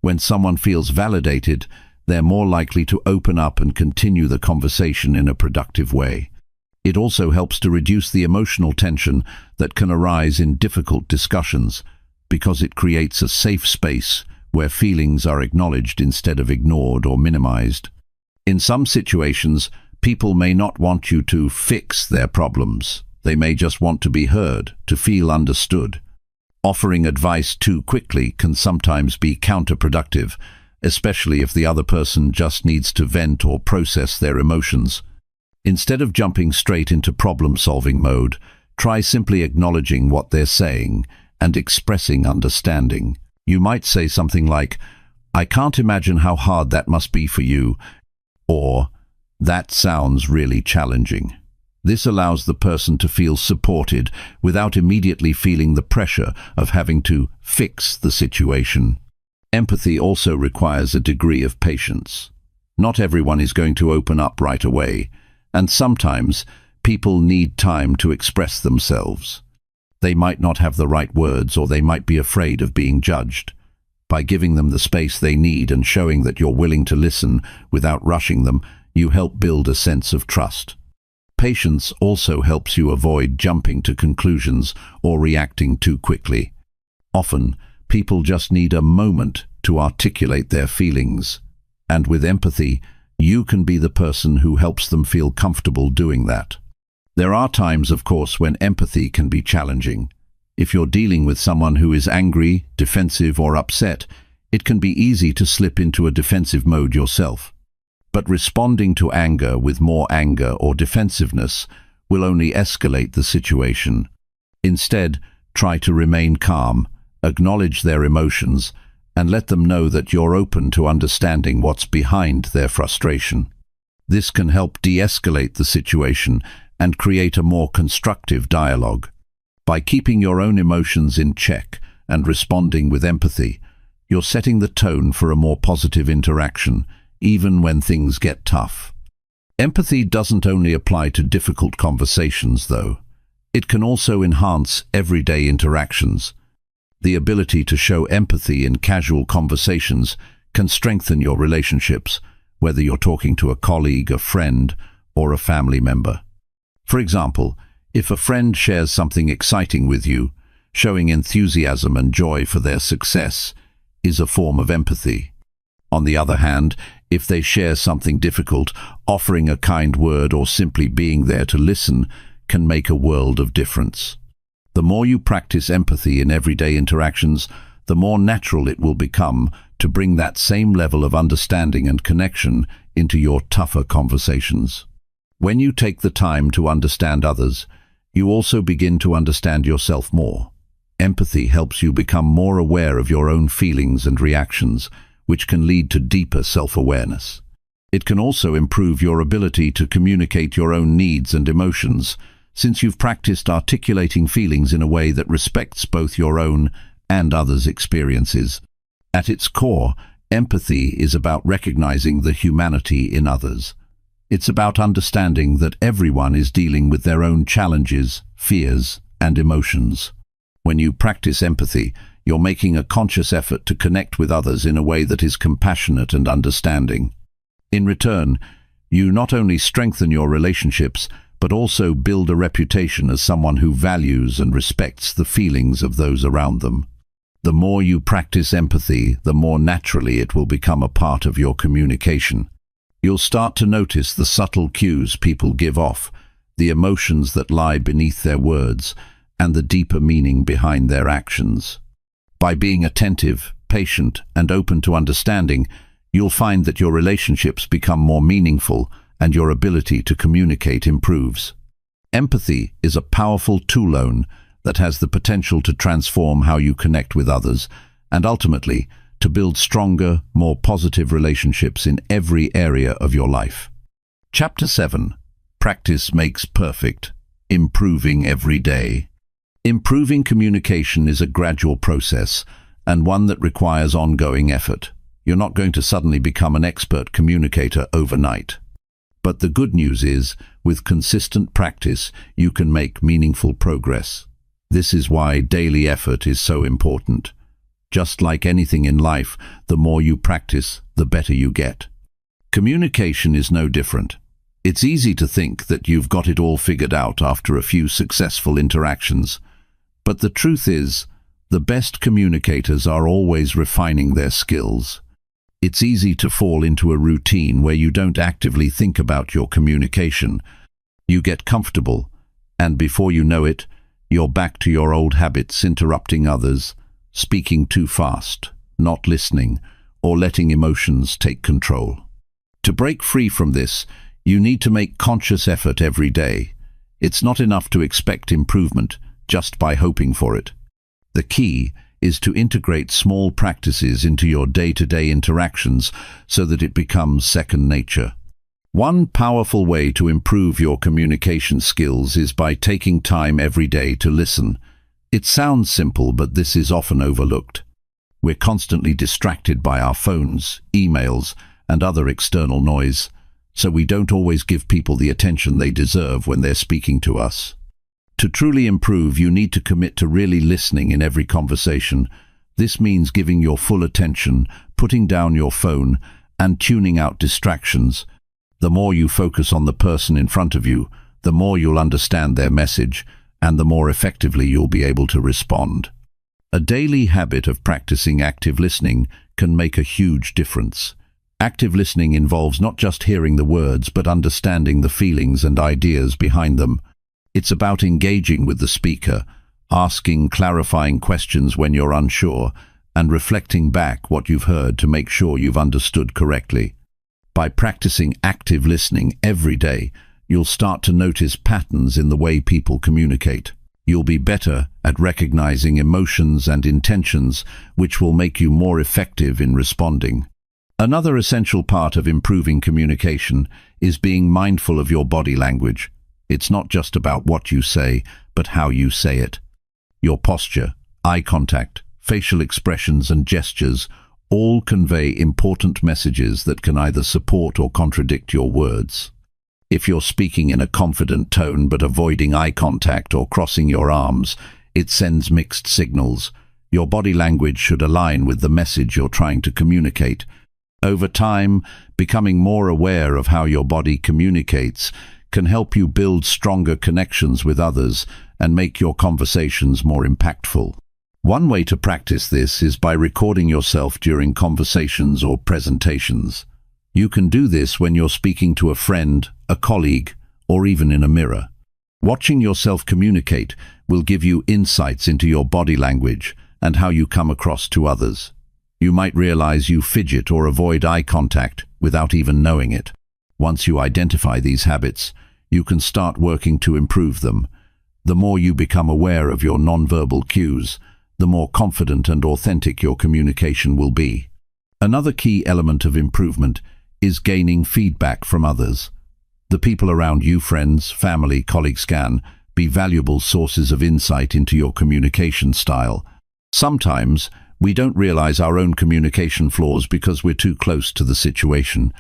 When someone feels validated, they're more likely to open up and continue the conversation in a productive way. It also helps to reduce the emotional tension that can arise in difficult discussions, because it creates a safe space where feelings are acknowledged instead of ignored or minimized. In some situations, people may not want you to fix their problems. They may just want to be heard, to feel understood. Offering advice too quickly can sometimes be counterproductive, especially if the other person just needs to vent or process their emotions. Instead of jumping straight into problem-solving mode, try simply acknowledging what they're saying and expressing understanding. You might say something like, "I can't imagine how hard that must be for you," or "That sounds really challenging." This allows the person to feel supported without immediately feeling the pressure of having to fix the situation. Empathy also requires a degree of patience. Not everyone is going to open up right away, and sometimes people need time to express themselves. They might not have the right words, or they might be afraid of being judged. By giving them the space they need and showing that you're willing to listen without rushing them, you help build a sense of trust. Patience also helps you avoid jumping to conclusions or reacting too quickly. Often, people just need a moment to articulate their feelings, and with empathy, you can be the person who helps them feel comfortable doing that. There are times, of course, when empathy can be challenging. If you're dealing with someone who is angry, defensive, or upset, it can be easy to slip into a defensive mode yourself. But responding to anger with more anger or defensiveness will only escalate the situation. Instead, try to remain calm Acknowledge their emotions and let them know that you're open to understanding what's behind their frustration. This can help de-escalate the situation and create a more constructive dialogue. By keeping your own emotions in check and responding with empathy, you're setting the tone for a more positive interaction, even when things get tough. Empathy doesn't only apply to difficult conversations, though. It can also enhance everyday interactions. The ability to show empathy in casual conversations can strengthen your relationships, whether you're talking to a colleague, a friend, or a family member. For example, if a friend shares something exciting with you, showing enthusiasm and joy for their success is a form of empathy. On the other hand, if they share something difficult, offering a kind word or simply being there to listen can make a world of difference. The more you practice empathy in everyday interactions, the more natural it will become to bring that same level of understanding and connection into your tougher conversations. When you take the time to understand others, you also begin to understand yourself more. Empathy helps you become more aware of your own feelings and reactions, which can lead to deeper self-awareness. It can also improve your ability to communicate your own needs and emotions, since you've practiced articulating feelings in a way that respects both your own and others' experiences. At its core, empathy is about recognizing the humanity in others. It's about understanding that everyone is dealing with their own challenges, fears, and emotions. When you practice empathy, you're making a conscious effort to connect with others in a way that is compassionate and understanding. In return, you not only strengthen your relationships, but also build a reputation as someone who values and respects the feelings of those around them. The more you practice empathy, the more naturally it will become a part of your communication. You'll start to notice the subtle cues people give off, the emotions that lie beneath their words, and the deeper meaning behind their actions. By being attentive, patient, and open to understanding, you'll find that your relationships become more meaningful and your ability to communicate improves. Empathy is a powerful tool that has the potential to transform how you connect with others and ultimately to build stronger, more positive relationships in every area of your life. Chapter 7. Practice makes perfect. Improving every day. Improving communication is a gradual process and one that requires ongoing effort. You're not going to suddenly become an expert communicator overnight. But the good news is, with consistent practice, you can make meaningful progress. This is why daily effort is so important. Just like anything in life, the more you practice, the better you get. Communication is no different. It's easy to think that you've got it all figured out after a few successful interactions. But the truth is, the best communicators are always refining their skills. It's easy to fall into a routine where you don't actively think about your communication. You get comfortable, and before you know it, you're back to your old habits, interrupting others, speaking too fast, not listening, or letting emotions take control. To break free from this, you need to make conscious effort every day. It's not enough to expect improvement just by hoping for it. The key is to integrate small practices into your day-to-day interactions so that it becomes second nature. One powerful way to improve your communication skills is by taking time every day to listen. It sounds simple, but this is often overlooked. We're constantly distracted by our phones, emails, and other external noise, so we don't always give people the attention they deserve when they're speaking to us. To truly improve, you need to commit to really listening in every conversation. This means giving your full attention, putting down your phone, and tuning out distractions. The more you focus on the person in front of you, the more you'll understand their message, and the more effectively you'll be able to respond. A daily habit of practicing active listening can make a huge difference. Active listening involves not just hearing the words, but understanding the feelings and ideas behind them. It's about engaging with the speaker, asking clarifying questions when you're unsure, and reflecting back what you've heard to make sure you've understood correctly. By practicing active listening every day, you'll start to notice patterns in the way people communicate. You'll be better at recognizing emotions and intentions, which will make you more effective in responding. Another essential part of improving communication is being mindful of your body language. It's not just about what you say, but how you say it. Your posture, eye contact, facial expressions and gestures all convey important messages that can either support or contradict your words. If you're speaking in a confident tone but avoiding eye contact or crossing your arms, it sends mixed signals. Your body language should align with the message you're trying to communicate. Over time, becoming more aware of how your body communicates can help you build stronger connections with others and make your conversations more impactful. One way to practice this is by recording yourself during conversations or presentations. You can do this when you're speaking to a friend, a colleague, or even in a mirror. Watching yourself communicate will give you insights into your body language and how you come across to others. You might realize you fidget or avoid eye contact without even knowing it. Once you identify these habits, you can start working to improve them. The more you become aware of your nonverbal cues, the more confident and authentic your communication will be. Another key element of improvement is gaining feedback from others. The people around you, friends, family, colleagues, can be valuable sources of insight into your communication style. Sometimes we don't realize our own communication flaws because we're too close to the situation.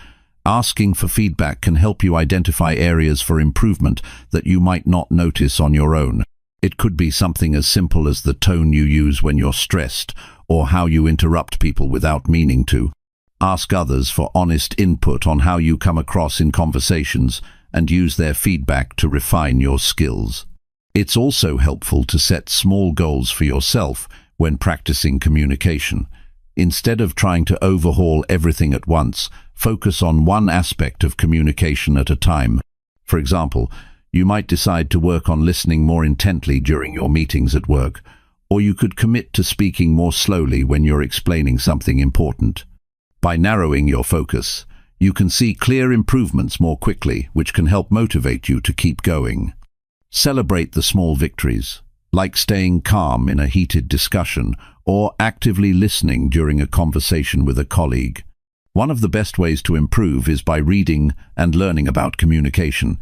Asking for feedback can help you identify areas for improvement that you might not notice on your own. It could be something as simple as the tone you use when you're stressed, or how you interrupt people without meaning to. Ask others for honest input on how you come across in conversations and use their feedback to refine your skills. It's also helpful to set small goals for yourself when practicing communication. Instead of trying to overhaul everything at once, focus on one aspect of communication at a time. For example, you might decide to work on listening more intently during your meetings at work, or you could commit to speaking more slowly when you're explaining something important. By narrowing your focus, you can see clear improvements more quickly, which can help motivate you to keep going. Celebrate the small victories, like staying calm in a heated discussion or actively listening during a conversation with a colleague. One of the best ways to improve is by reading and learning about communication.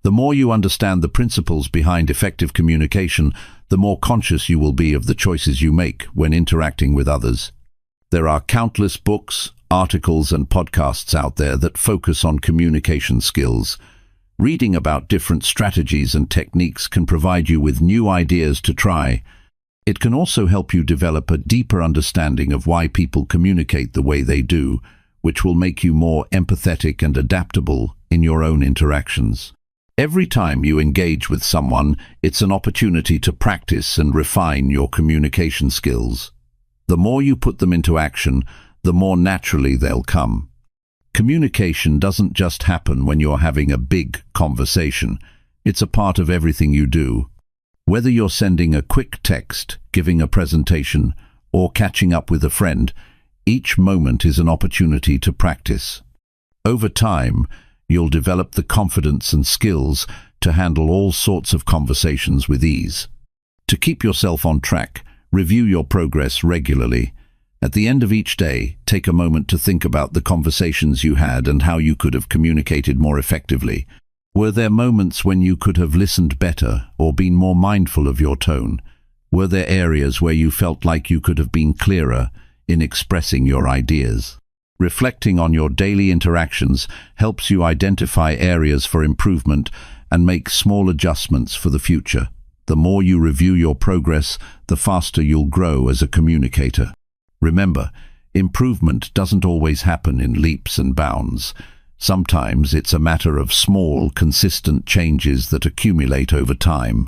The more you understand the principles behind effective communication, the more conscious you will be of the choices you make when interacting with others. There are countless books, articles, and podcasts out there that focus on communication skills. Reading about different strategies and techniques can provide you with new ideas to try. It can also help you develop a deeper understanding of why people communicate the way they do, which will make you more empathetic and adaptable in your own interactions. Every time you engage with someone, it's an opportunity to practice and refine your communication skills. The more you put them into action, the more naturally they'll come. Communication doesn't just happen when you're having a big conversation. It's a part of everything you do. Whether you're sending a quick text, giving a presentation, or catching up with a friend, each moment is an opportunity to practice. Over time, you'll develop the confidence and skills to handle all sorts of conversations with ease. To keep yourself on track, review your progress regularly. At the end of each day, take a moment to think about the conversations you had and how you could have communicated more effectively. Were there moments when you could have listened better or been more mindful of your tone? Were there areas where you felt like you could have been clearer in expressing your ideas? Reflecting on your daily interactions helps you identify areas for improvement and make small adjustments for the future. The more you review your progress, the faster you'll grow as a communicator. Remember, improvement doesn't always happen in leaps and bounds. Sometimes it's a matter of small, consistent changes that accumulate over time.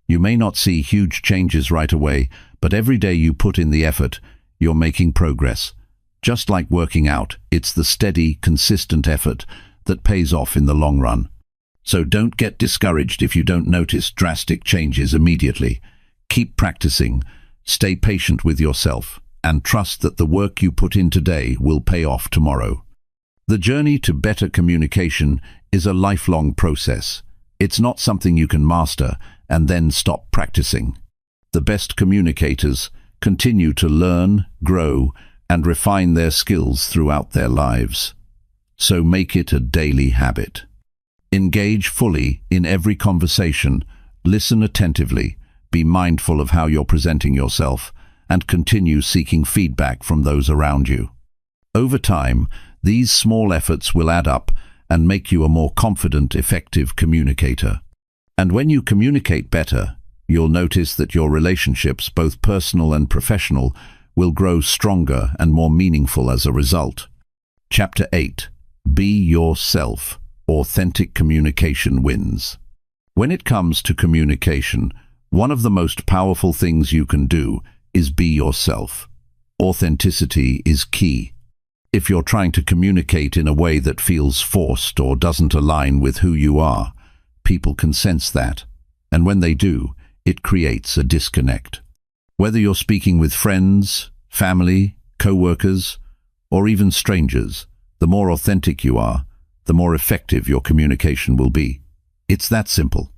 You may not see huge changes right away, but every day you put in the effort, you're making progress. Just like working out, it's the steady, consistent effort that pays off in the long run. So don't get discouraged if you don't notice drastic changes immediately. Keep practicing, stay patient with yourself, and trust that the work you put in today will pay off tomorrow. The journey to better communication is a lifelong process. It's not something you can master, and then stop practicing. The best communicators continue to learn, grow, and refine their skills throughout their lives. So make it a daily habit. Engage fully in every conversation, listen attentively, be mindful of how you're presenting yourself, and continue seeking feedback from those around you. Over time, these small efforts will add up and make you a more confident, effective communicator. And when you communicate better, you'll notice that your relationships, both personal and professional, will grow stronger and more meaningful as a result. Chapter 8. Be yourself. Authentic communication wins. When it comes to communication, one of the most powerful things you can do is be yourself. Authenticity is key. If you're trying to communicate in a way that feels forced or doesn't align with who you are, people can sense that, and when they do, it creates a disconnect. Whether you're speaking with friends, family, co-workers, or even strangers, the more authentic you are, the more effective your communication will be. It's that simple.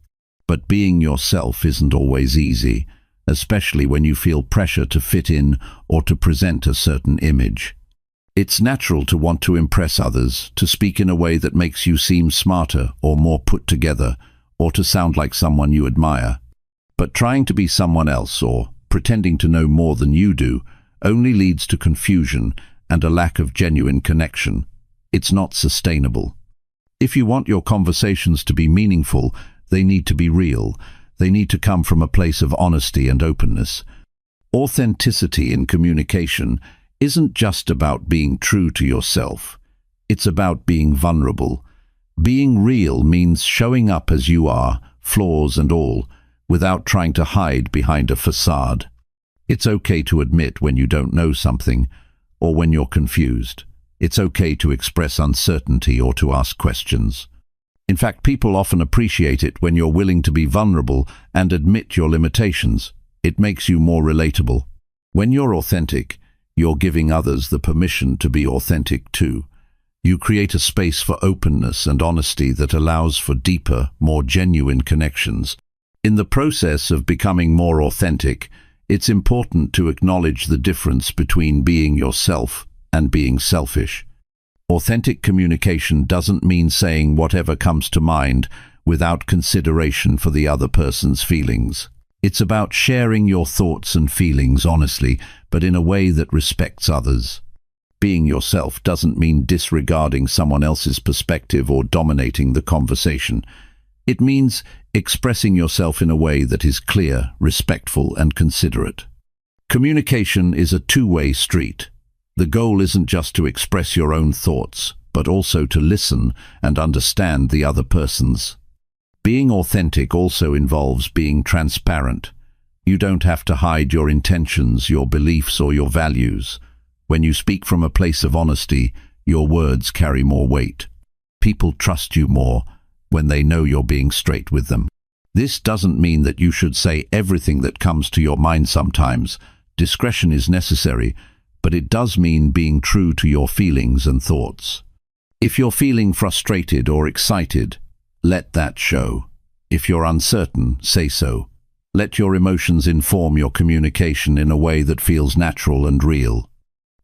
But being yourself isn't always easy, especially when you feel pressure to fit in or to present a certain image. It's natural to want to impress others, to speak in a way that makes you seem smarter or more put together, or to sound like someone you admire. But trying to be someone else or pretending to know more than you do only leads to confusion and a lack of genuine connection. It's not sustainable. If you want your conversations to be meaningful, they need to be real. They need to come from a place of honesty and openness. Authenticity in communication isn't just about being true to yourself. It's about being vulnerable. Being real means showing up as you are, flaws and all, without trying to hide behind a facade. It's okay to admit when you don't know something, or when you're confused. It's okay to express uncertainty or to ask questions. In fact, people often appreciate it when you're willing to be vulnerable and admit your limitations. It makes you more relatable. When you're authentic, you're giving others the permission to be authentic too. You create a space for openness and honesty that allows for deeper, more genuine connections. In the process of becoming more authentic, it's important to acknowledge the difference between being yourself and being selfish. Authentic communication doesn't mean saying whatever comes to mind without consideration for the other person's feelings. It's about sharing your thoughts and feelings honestly, but in a way that respects others. Being yourself doesn't mean disregarding someone else's perspective or dominating the conversation. It means expressing yourself in a way that is clear, respectful, and considerate. Communication is a two-way street. The goal isn't just to express your own thoughts, but also to listen and understand the other person's. Being authentic also involves being transparent. You don't have to hide your intentions, your beliefs, or your values. When you speak from a place of honesty, your words carry more weight. People trust you more when they know you're being straight with them. This doesn't mean that you should say everything that comes to your mind sometimes. Discretion is necessary, but it does mean being true to your feelings and thoughts. If you're feeling frustrated or excited, let that show. If you're uncertain, say so. Let your emotions inform your communication in a way that feels natural and real.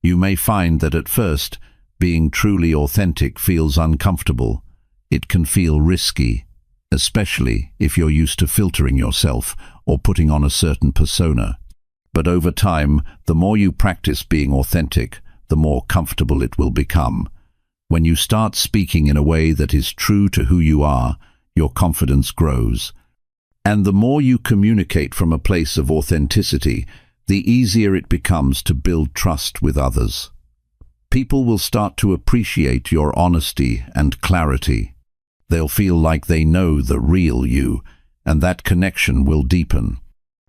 You may find that at first, being truly authentic feels uncomfortable. It can feel risky, especially if you're used to filtering yourself or putting on a certain persona. But over time, the more you practice being authentic, the more comfortable it will become. When you start speaking in a way that is true to who you are, your confidence grows. And the more you communicate from a place of authenticity, the easier it becomes to build trust with others. People will start to appreciate your honesty and clarity. They'll feel like they know the real you, and that connection will deepen.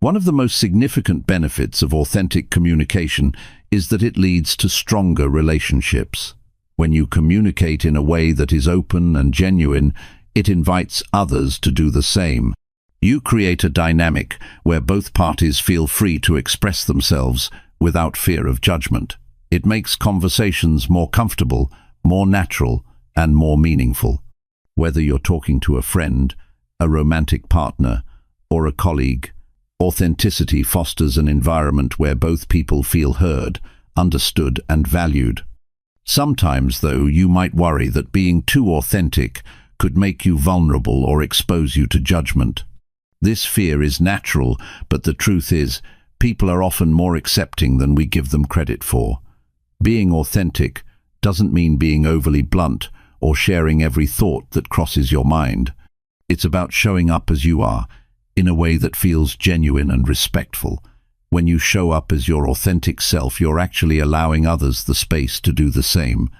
One of the most significant benefits of authentic communication is that it leads to stronger relationships. When you communicate in a way that is open and genuine, it invites others to do the same. You create a dynamic where both parties feel free to express themselves without fear of judgment. It makes conversations more comfortable, more natural, and more meaningful. Whether you're talking to a friend, a romantic partner, or a colleague. Authenticity fosters an environment where both people feel heard, understood, and valued. Sometimes, though, you might worry that being too authentic could make you vulnerable or expose you to judgment. This fear is natural, but the truth is, people are often more accepting than we give them credit for. Being authentic doesn't mean being overly blunt or sharing every thought that crosses your mind. It's about showing up as you are, in a way that feels genuine and respectful. When you show up as your authentic self, you're actually allowing others the space to do the same.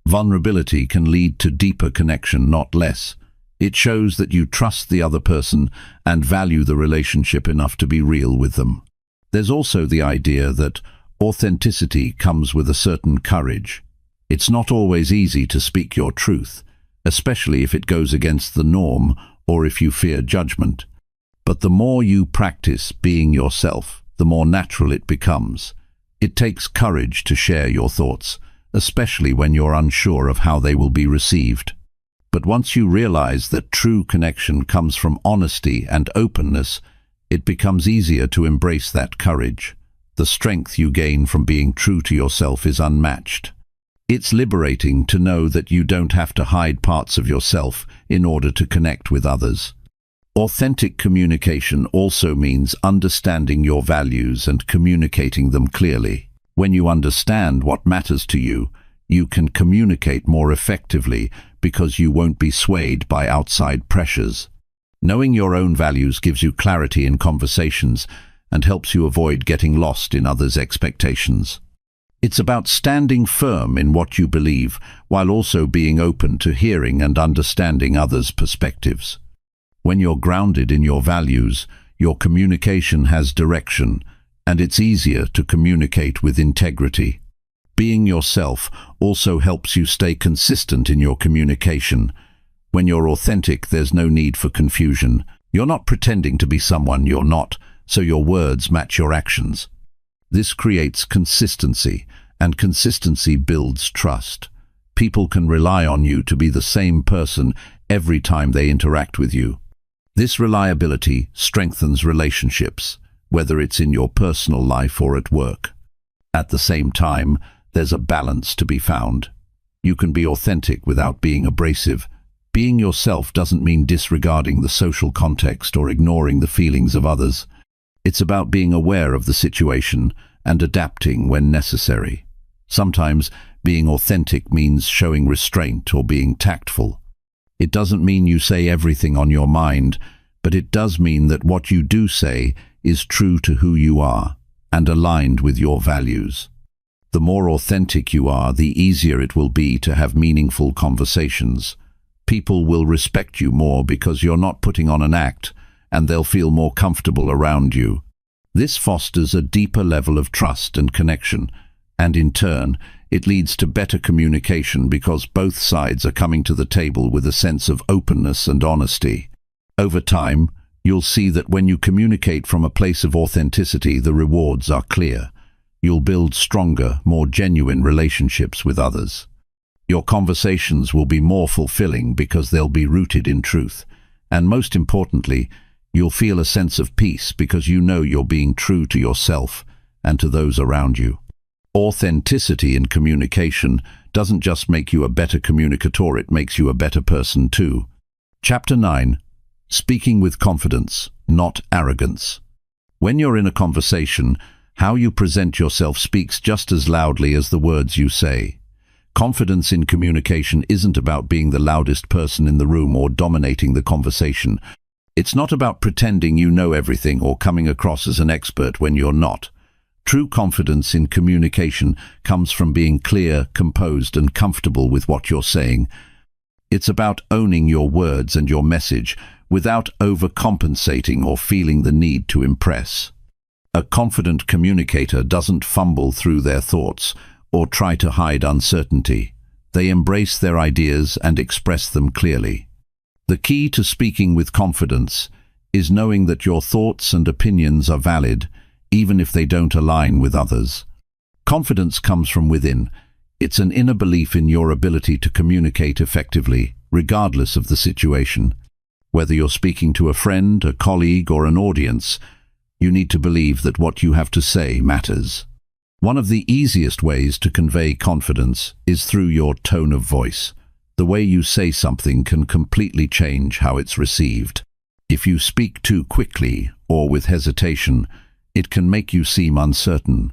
Vulnerability can lead to deeper connection, not less. It shows that you trust the other person and value the relationship enough to be real with them. There's also the idea that authenticity comes with a certain courage. It's not always easy to speak your truth, especially if it goes against the norm or if you fear judgment. But the more you practice being yourself, the more natural it becomes. It takes courage to share your thoughts, especially when you're unsure of how they will be received. But once you realize that true connection comes from honesty and openness, it becomes easier to embrace that courage. The strength you gain from being true to yourself is unmatched. It's liberating to know that you don't have to hide parts of yourself in order to connect with others. Authentic communication also means understanding your values and communicating them clearly. When you understand what matters to you, you can communicate more effectively because you won't be swayed by outside pressures. Knowing your own values gives you clarity in conversations and helps you avoid getting lost in others' expectations. It's about standing firm in what you believe while also being open to hearing and understanding others' perspectives. When you're grounded in your values, your communication has direction, and it's easier to communicate with integrity. Being yourself also helps you stay consistent in your communication. When you're authentic, there's no need for confusion. You're not pretending to be someone you're not, so your words match your actions. This creates consistency, and consistency builds trust. People can rely on you to be the same person every time they interact with you. This reliability strengthens relationships, whether it's in your personal life or at work. At the same time, there's a balance to be found. You can be authentic without being abrasive. Being yourself doesn't mean disregarding the social context or ignoring the feelings of others. It's about being aware of the situation and adapting when necessary. Sometimes being authentic means showing restraint or being tactful. It doesn't mean you say everything on your mind, but it does mean that what you do say is true to who you are and aligned with your values. The more authentic you are, the easier it will be to have meaningful conversations. People will respect you more because you're not putting on an act, and they'll feel more comfortable around you. This fosters a deeper level of trust and connection, and in turn, it leads to better communication because both sides are coming to the table with a sense of openness and honesty. Over time, you'll see that when you communicate from a place of authenticity, the rewards are clear. You'll build stronger, more genuine relationships with others. Your conversations will be more fulfilling because they'll be rooted in truth. And most importantly, you'll feel a sense of peace because you know you're being true to yourself and to those around you. Authenticity in communication doesn't just make you a better communicator, it makes you a better person too. Chapter 9. Speaking with confidence, not arrogance. When you're in a conversation, how you present yourself speaks just as loudly as the words you say. Confidence in communication isn't about being the loudest person in the room or dominating the conversation. It's not about pretending you know everything or coming across as an expert when you're not. True confidence in communication comes from being clear, composed, and comfortable with what you're saying. It's about owning your words and your message without overcompensating or feeling the need to impress. A confident communicator doesn't fumble through their thoughts or try to hide uncertainty. They embrace their ideas and express them clearly. The key to speaking with confidence is knowing that your thoughts and opinions are valid, even if they don't align with others. Confidence comes from within. It's an inner belief in your ability to communicate effectively, regardless of the situation. Whether you're speaking to a friend, a colleague, or an audience, you need to believe that what you have to say matters. One of the easiest ways to convey confidence is through your tone of voice. The way you say something can completely change how it's received. If you speak too quickly or with hesitation, it can make you seem uncertain.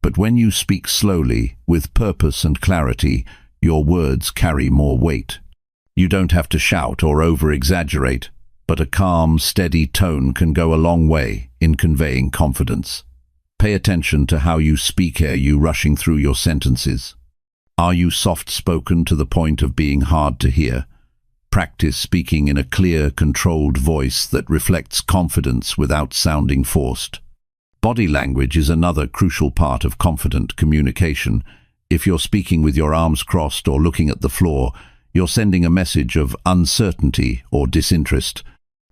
But when you speak slowly, with purpose and clarity, your words carry more weight. You don't have to shout or over-exaggerate, but a calm, steady tone can go a long way in conveying confidence. Pay attention to how you speak. Are you rushing through your sentences? Are you soft-spoken to the point of being hard to hear? Practice speaking in a clear, controlled voice that reflects confidence without sounding forced. Body language is another crucial part of confident communication. If you're speaking with your arms crossed or looking at the floor, you're sending a message of uncertainty or disinterest.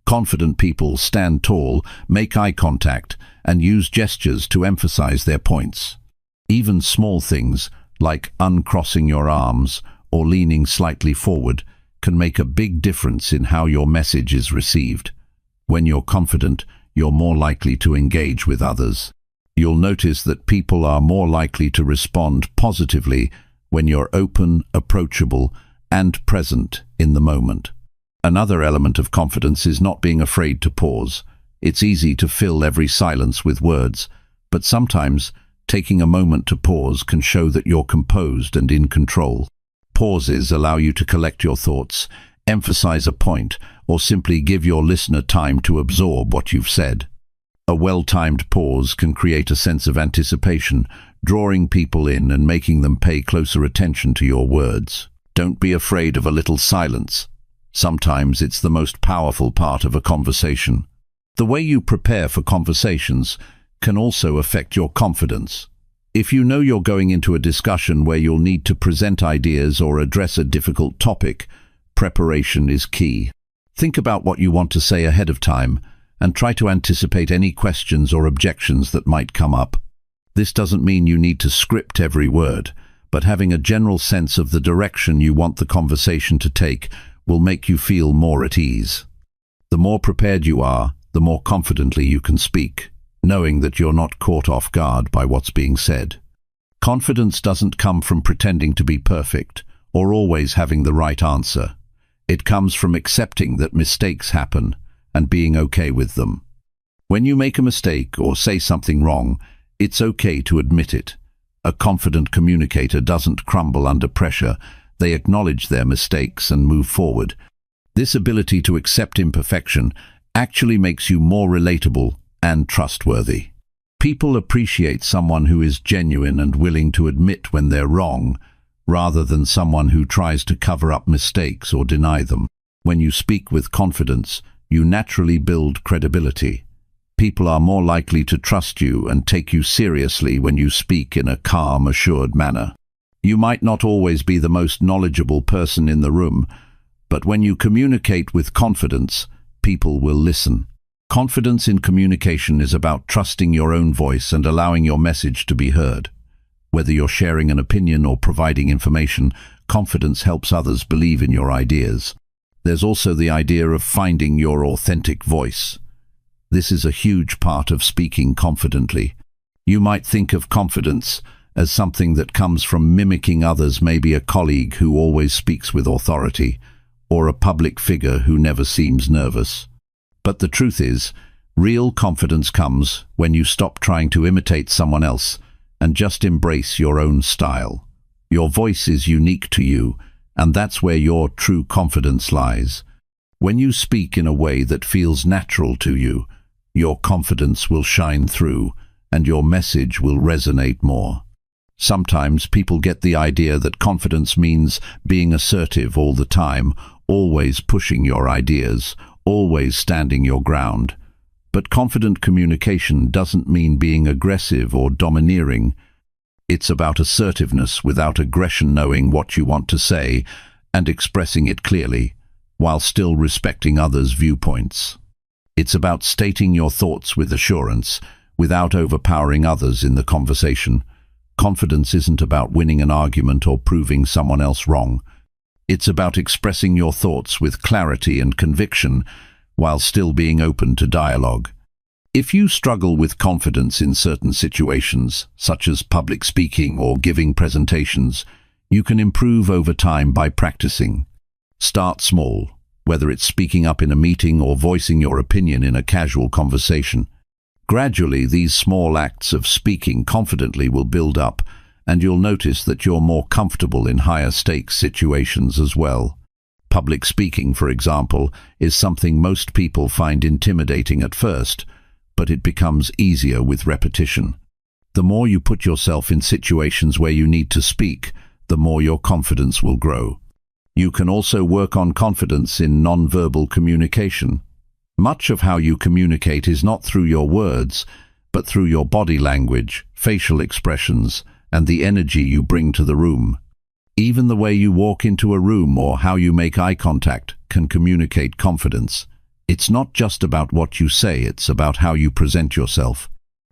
Confident people stand tall, make eye contact, and use gestures to emphasize their points. Even small things, like uncrossing your arms or leaning slightly forward, can make a big difference in how your message is received. When you're confident, you're more likely to engage with others. You'll notice that people are more likely to respond positively when you're open, approachable, and present in the moment. Another element of confidence is not being afraid to pause. It's easy to fill every silence with words, but sometimes taking a moment to pause can show that you're composed and in control. Pauses allow you to collect your thoughts, emphasize a point, or simply give your listener time to absorb what you've said. A well-timed pause can create a sense of anticipation, drawing people in and making them pay closer attention to your words. Don't be afraid of a little silence. Sometimes it's the most powerful part of a conversation. The way you prepare for conversations can also affect your confidence. If you know you're going into a discussion where you'll need to present ideas or address a difficult topic, preparation is key. Think about what you want to say ahead of time and try to anticipate any questions or objections that might come up. This doesn't mean you need to script every word, but having a general sense of the direction you want the conversation to take will make you feel more at ease. The more prepared you are, the more confidently you can speak, knowing that you're not caught off guard by what's being said. Confidence doesn't come from pretending to be perfect or always having the right answer. It comes from accepting that mistakes happen and being okay with them. When you make a mistake or say something wrong, it's okay to admit it. A confident communicator doesn't crumble under pressure. They acknowledge their mistakes and move forward. This ability to accept imperfection actually makes you more relatable and trustworthy. People appreciate someone who is genuine and willing to admit when they're wrong, rather than someone who tries to cover up mistakes or deny them. When you speak with confidence, you naturally build credibility. People are more likely to trust you and take you seriously when you speak in a calm, assured manner. You might not always be the most knowledgeable person in the room, but when you communicate with confidence, people will listen. Confidence in communication is about trusting your own voice and allowing your message to be heard. Whether you're sharing an opinion or providing information, confidence helps others believe in your ideas. There's also the idea of finding your authentic voice. This is a huge part of speaking confidently. You might think of confidence as something that comes from mimicking others, maybe a colleague who always speaks with authority, or a public figure who never seems nervous. But the truth is, real confidence comes when you stop trying to imitate someone else and just embrace your own style. Your voice is unique to you, and that's where your true confidence lies. When you speak in a way that feels natural to you, your confidence will shine through, and your message will resonate more. Sometimes people get the idea that confidence means being assertive all the time, always pushing your ideas, always standing your ground. But confident communication doesn't mean being aggressive or domineering. It's about assertiveness without aggression, knowing what you want to say and expressing it clearly, while still respecting others' viewpoints. It's about stating your thoughts with assurance, without overpowering others in the conversation. Confidence isn't about winning an argument or proving someone else wrong. It's about expressing your thoughts with clarity and conviction while still being open to dialogue. If you struggle with confidence in certain situations, such as public speaking or giving presentations, you can improve over time by practicing. Start small, whether it's speaking up in a meeting or voicing your opinion in a casual conversation. Gradually, these small acts of speaking confidently will build up, and you'll notice that you're more comfortable in higher stakes situations as well. Public speaking, for example, is something most people find intimidating at first, but it becomes easier with repetition. The more you put yourself in situations where you need to speak, the more your confidence will grow. You can also work on confidence in non-verbal communication. Much of how you communicate is not through your words, but through your body language, facial expressions, and the energy you bring to the room. Even the way you walk into a room or how you make eye contact can communicate confidence. It's not just about what you say, it's about how you present yourself.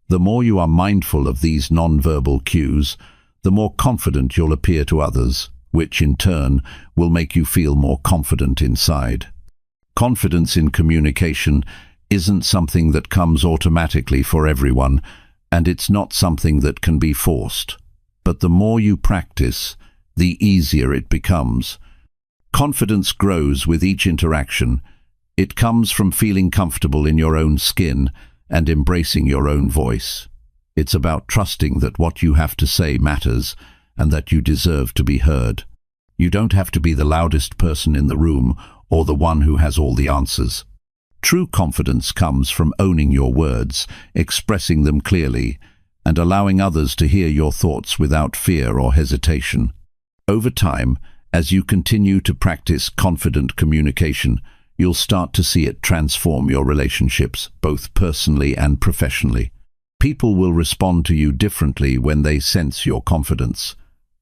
The more you are mindful of these non-verbal cues, the more confident you'll appear to others, which in turn will make you feel more confident inside. Confidence in communication isn't something that comes automatically for everyone, and it's not something that can be forced. But the more you practice, the easier it becomes. Confidence grows with each interaction. It comes from feeling comfortable in your own skin and embracing your own voice. It's about trusting that what you have to say matters and that you deserve to be heard. You don't have to be the loudest person in the room or the one who has all the answers. True confidence comes from owning your words, expressing them clearly, and allowing others to hear your thoughts without fear or hesitation. Over time, as you continue to practice confident communication, you'll start to see it transform your relationships, both personally and professionally. People will respond to you differently when they sense your confidence.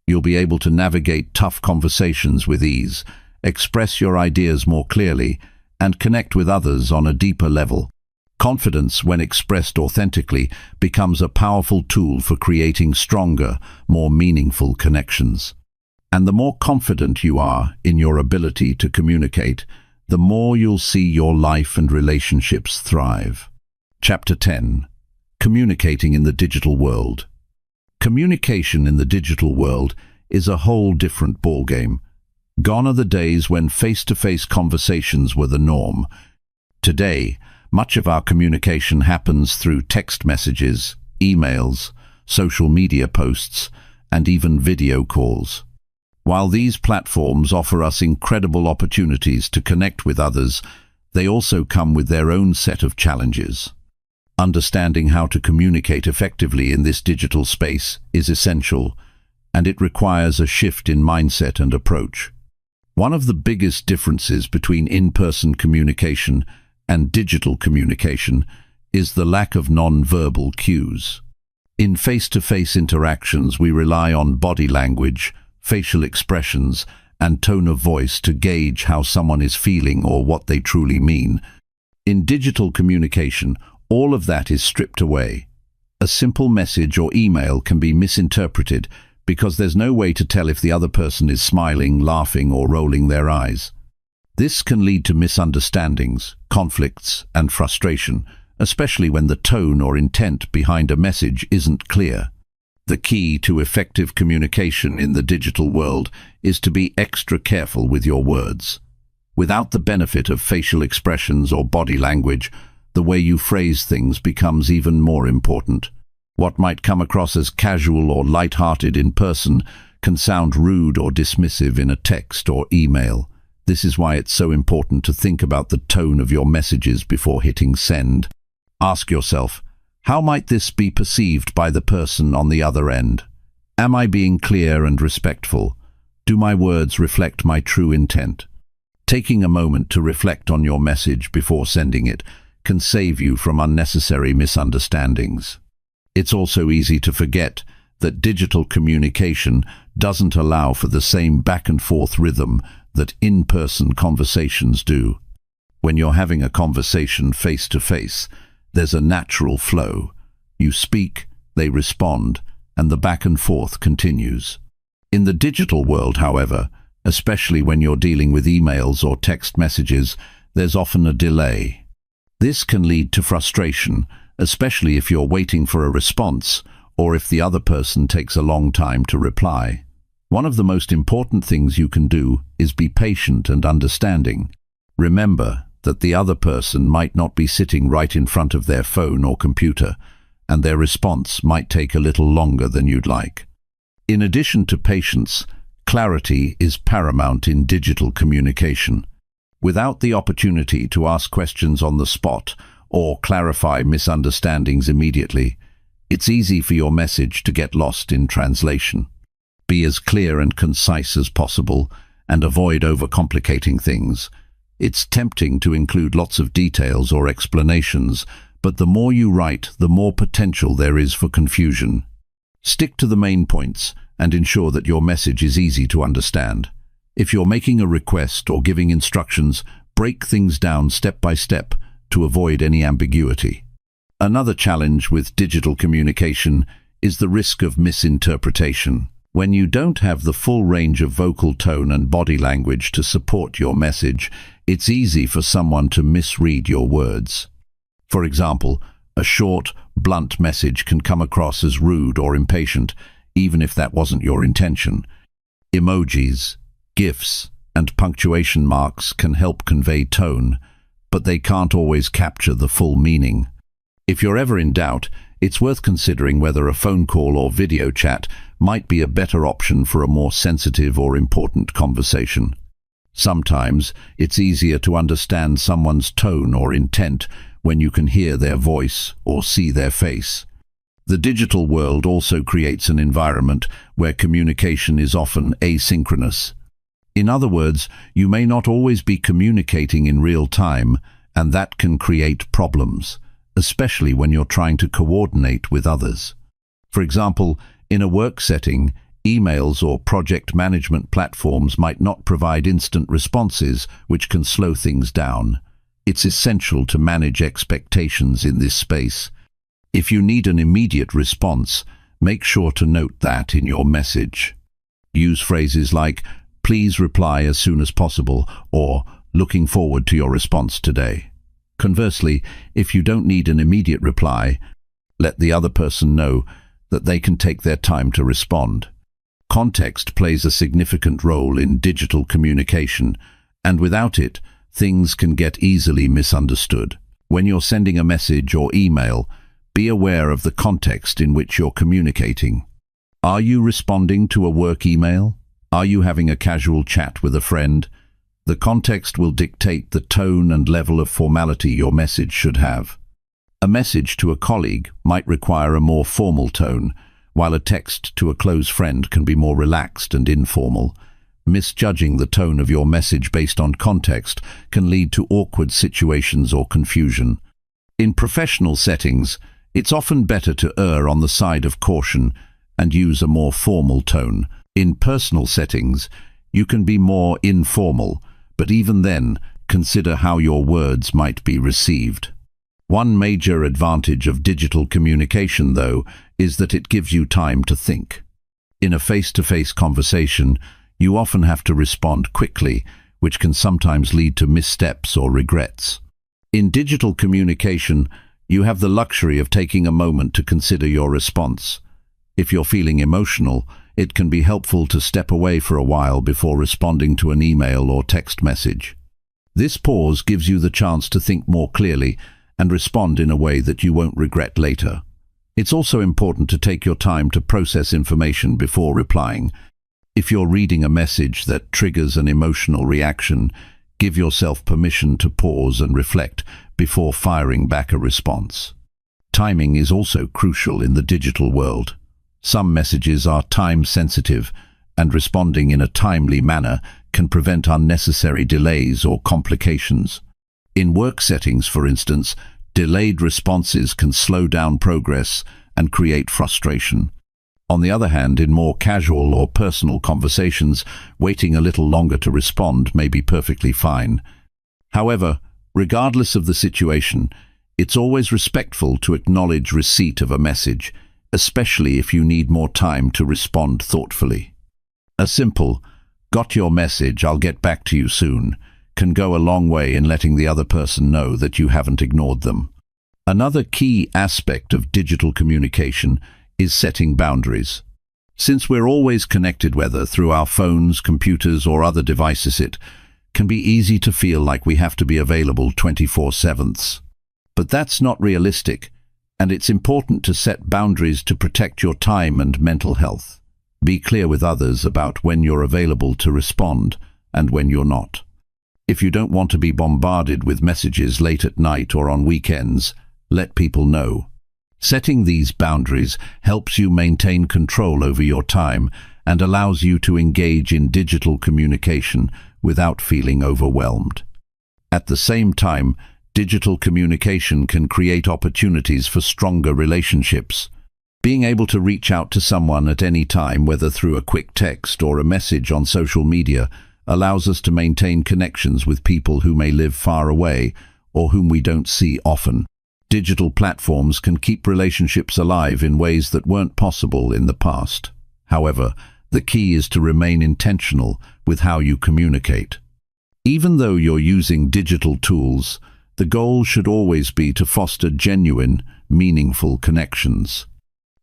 You'll be able to navigate tough conversations with ease, express your ideas more clearly, and connect with others on a deeper level. Confidence, when expressed authentically, becomes a powerful tool for creating stronger, more meaningful connections. And the more confident you are in your ability to communicate, the more you'll see your life and relationships thrive. Chapter 10. Communicating in the digital world. Communication in the digital world is a whole different ballgame. Gone are the days when face-to-face conversations were the norm. Today, much of our communication happens through text messages, emails, social media posts, and even video calls. While these platforms offer us incredible opportunities to connect with others, they also come with their own set of challenges. Understanding how to communicate effectively in this digital space is essential, and it requires a shift in mindset and approach. One of the biggest differences between in-person communication and digital communication is the lack of non-verbal cues. In face-to-face interactions, we rely on body language, facial expressions, and tone of voice to gauge how someone is feeling or what they truly mean. In digital communication, all of that is stripped away. A simple message or email can be misinterpreted because there's no way to tell if the other person is smiling, laughing, or rolling their eyes. This can lead to misunderstandings, conflicts, and frustration, especially when the tone or intent behind a message isn't clear. The key to effective communication in the digital world is to be extra careful with your words. Without the benefit of facial expressions or body language, the way you phrase things becomes even more important. What might come across as casual or light-hearted in person can sound rude or dismissive in a text or email. This is why it's so important to think about the tone of your messages before hitting send. Ask yourself, how might this be perceived by the person on the other end? Am I being clear and respectful? Do my words reflect my true intent? Taking a moment to reflect on your message before sending it can save you from unnecessary misunderstandings. It's also easy to forget that digital communication doesn't allow for the same back-and-forth rhythm that in-person conversations do. When you're having a conversation face-to-face, there's a natural flow. You speak, they respond, and the back and forth continues. In the digital world, however, Especially when you're dealing with emails or text messages, there's often a delay. This can lead to frustration, especially if you're waiting for a response or if the other person takes a long time to reply. One of the most important things you can do is be patient and understanding. Remember that the other person might not be sitting right in front of their phone or computer, and their response might take a little longer than you'd like. In addition to patience, clarity is paramount in digital communication. Without the opportunity to ask questions on the spot or clarify misunderstandings immediately, it's easy for your message to get lost in translation. Be as clear and concise as possible and avoid overcomplicating things. It's tempting to include lots of details or explanations, but the more you write, the more potential there is for confusion. Stick to the main points and ensure that your message is easy to understand. If you're making a request or giving instructions, break things down step by step to avoid any ambiguity. Another challenge with digital communication is the risk of misinterpretation. When you don't have the full range of vocal tone and body language to support your message, it's easy for someone to misread your words. For example, a short, blunt message can come across as rude or impatient, even if that wasn't your intention. Emojis, GIFs, and punctuation marks can help convey tone, but they can't always capture the full meaning. If you're ever in doubt, it's worth considering whether a phone call or video chat might be a better option for a more sensitive or important conversation. Sometimes it's easier to understand someone's tone or intent when you can hear their voice or see their face. The digital world also creates an environment where communication is often asynchronous. In other words, you may not always be communicating in real time, and that can create problems, especially when you're trying to coordinate with others. For example, in a work setting, emails or project management platforms might not provide instant responses, which can slow things down. It's essential to manage expectations in this space. If you need an immediate response, make sure to note that in your message. Use phrases like, "Please reply as soon as possible," or "Looking forward to your response today." Conversely, if you don't need an immediate reply, let the other person know that they can take their time to respond. Context plays a significant role in digital communication, and without it, things can get easily misunderstood. When you're sending a message or email, be aware of the context in which you're communicating. Are you responding to a work email? Are you having a casual chat with a friend? The context will dictate the tone and level of formality your message should have. A message to a colleague might require a more formal tone, while a text to a close friend can be more relaxed and informal. Misjudging the tone of your message based on context can lead to awkward situations or confusion. In professional settings, it's often better to err on the side of caution and use a more formal tone. In personal settings, you can be more informal, but even then, consider how your words might be received. One major advantage of digital communication, though, is that it gives you time to think. In a face-to-face conversation, you often have to respond quickly, which can sometimes lead to missteps or regrets. In digital communication, you have the luxury of taking a moment to consider your response. If you're feeling emotional, it can be helpful to step away for a while before responding to an email or text message. This pause gives you the chance to think more clearly and respond in a way that you won't regret later. It's also important to take your time to process information before replying. If you're reading a message that triggers an emotional reaction, give yourself permission to pause and reflect before firing back a response. Timing is also crucial in the digital world. Some messages are time-sensitive, and responding in a timely manner can prevent unnecessary delays or complications. In work settings, for instance, delayed responses can slow down progress and create frustration. On the other hand, in more casual or personal conversations, waiting a little longer to respond may be perfectly fine. However, regardless of the situation, it's always respectful to acknowledge receipt of a message, especially if you need more time to respond thoughtfully. A simple, "Got your message, I'll get back to you soon," can go a long way in letting the other person know that you haven't ignored them. Another key aspect of digital communication is setting boundaries. Since we're always connected, whether through our phones, computers, or other devices, it can be easy to feel like we have to be available 24/7. But that's not realistic, and it's important to set boundaries to protect your time and mental health. Be clear with others about when you're available to respond and when you're not. If you don't want to be bombarded with messages late at night or on weekends, let people know. Setting these boundaries helps you maintain control over your time and allows you to engage in digital communication without feeling overwhelmed. At the same time, digital communication can create opportunities for stronger relationships. Being able to reach out to someone at any time, whether through a quick text or a message on social media, allows us to maintain connections with people who may live far away or whom we don't see often. Digital platforms can keep relationships alive in ways that weren't possible in the past. However, the key is to remain intentional with how you communicate. Even though you're using digital tools, the goal should always be to foster genuine, meaningful connections.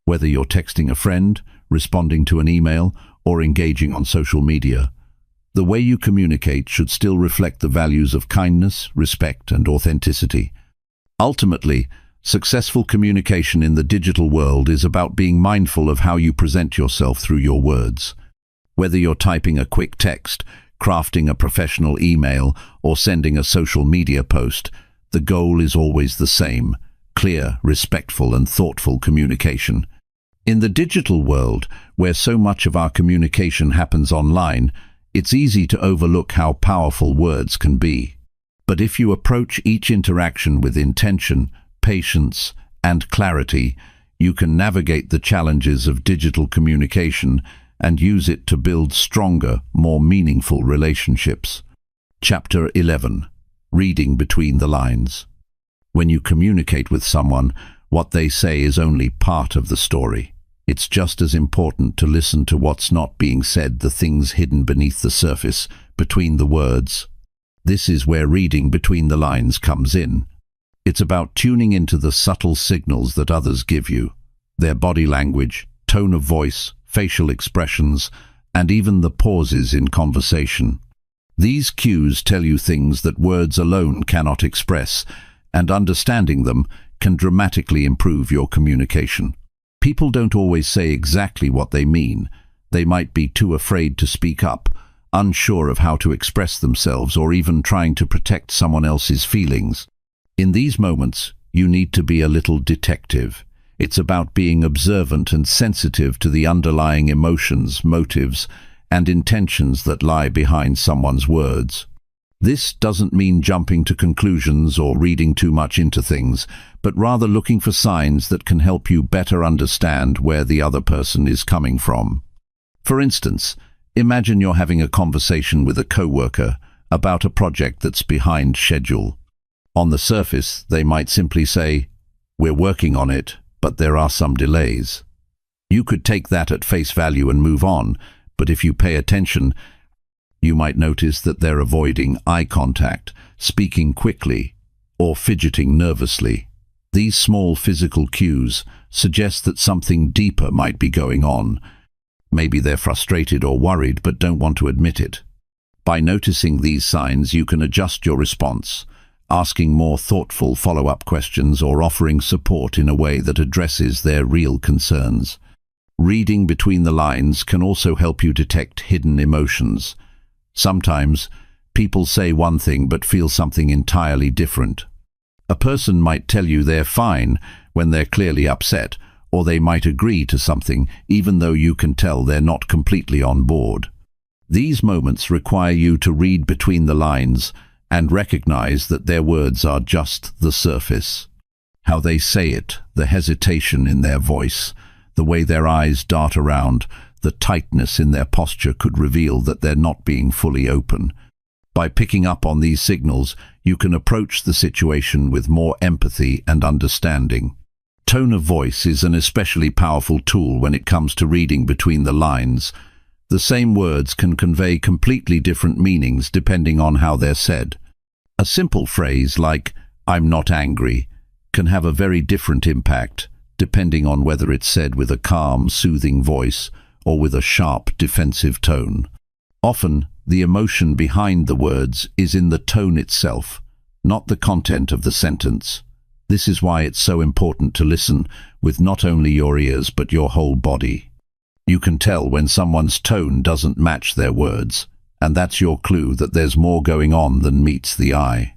Whether you're texting a friend, responding to an email, or engaging on social media, the way you communicate should still reflect the values of kindness, respect, and authenticity. Ultimately, successful communication in the digital world is about being mindful of how you present yourself through your words. Whether you're typing a quick text, crafting a professional email, or sending a social media post, the goal is always the same: clear, respectful, and thoughtful communication. In the digital world, where so much of our communication happens online, it's easy to overlook how powerful words can be. But if you approach each interaction with intention, patience, and clarity, you can navigate the challenges of digital communication and use it to build stronger, more meaningful relationships. Chapter 11. Reading between the lines. When you communicate with someone, what they say is only part of the story. It's just as important to listen to what's not being said, the things hidden beneath the surface, between the words. This is where reading between the lines comes in. It's about tuning into the subtle signals that others give you, their body language, tone of voice, facial expressions, and even the pauses in conversation. These cues tell you things that words alone cannot express, and understanding them can dramatically improve your communication. People don't always say exactly what they mean. They might be too afraid to speak up, unsure of how to express themselves, or even trying to protect someone else's feelings. In these moments, you need to be a little detective. It's about being observant and sensitive to the underlying emotions, motives, and intentions that lie behind someone's words. This doesn't mean jumping to conclusions or reading too much into things, but rather looking for signs that can help you better understand where the other person is coming from. For instance, imagine you're having a conversation with a coworker about a project that's behind schedule. On the surface, they might simply say, "We're working on it, but there are some delays." You could take that at face value and move on, but if you pay attention, you might notice that they're avoiding eye contact, speaking quickly, or fidgeting nervously. These small physical cues suggest that something deeper might be going on. Maybe they're frustrated or worried but don't want to admit it. By noticing these signs, you can adjust your response, asking more thoughtful follow-up questions or offering support in a way that addresses their real concerns. Reading between the lines can also help you detect hidden emotions. Sometimes, people say one thing but feel something entirely different. A person might tell you they're fine when they're clearly upset, or they might agree to something even though you can tell they're not completely on board. These moments require you to read between the lines and recognize that their words are just the surface. How they say it, the hesitation in their voice, the way their eyes dart around, the tightness in their posture could reveal that they're not being fully open. By picking up on these signals, you can approach the situation with more empathy and understanding. Tone of voice is an especially powerful tool when it comes to reading between the lines. The same words can convey completely different meanings depending on how they're said. A simple phrase like, "I'm not angry," can have a very different impact depending on whether it's said with a calm, soothing voice or with a sharp, defensive tone. Often, the emotion behind the words is in the tone itself, not the content of the sentence. This is why it's so important to listen with not only your ears but your whole body. You can tell when someone's tone doesn't match their words, and that's your clue that there's more going on than meets the eye.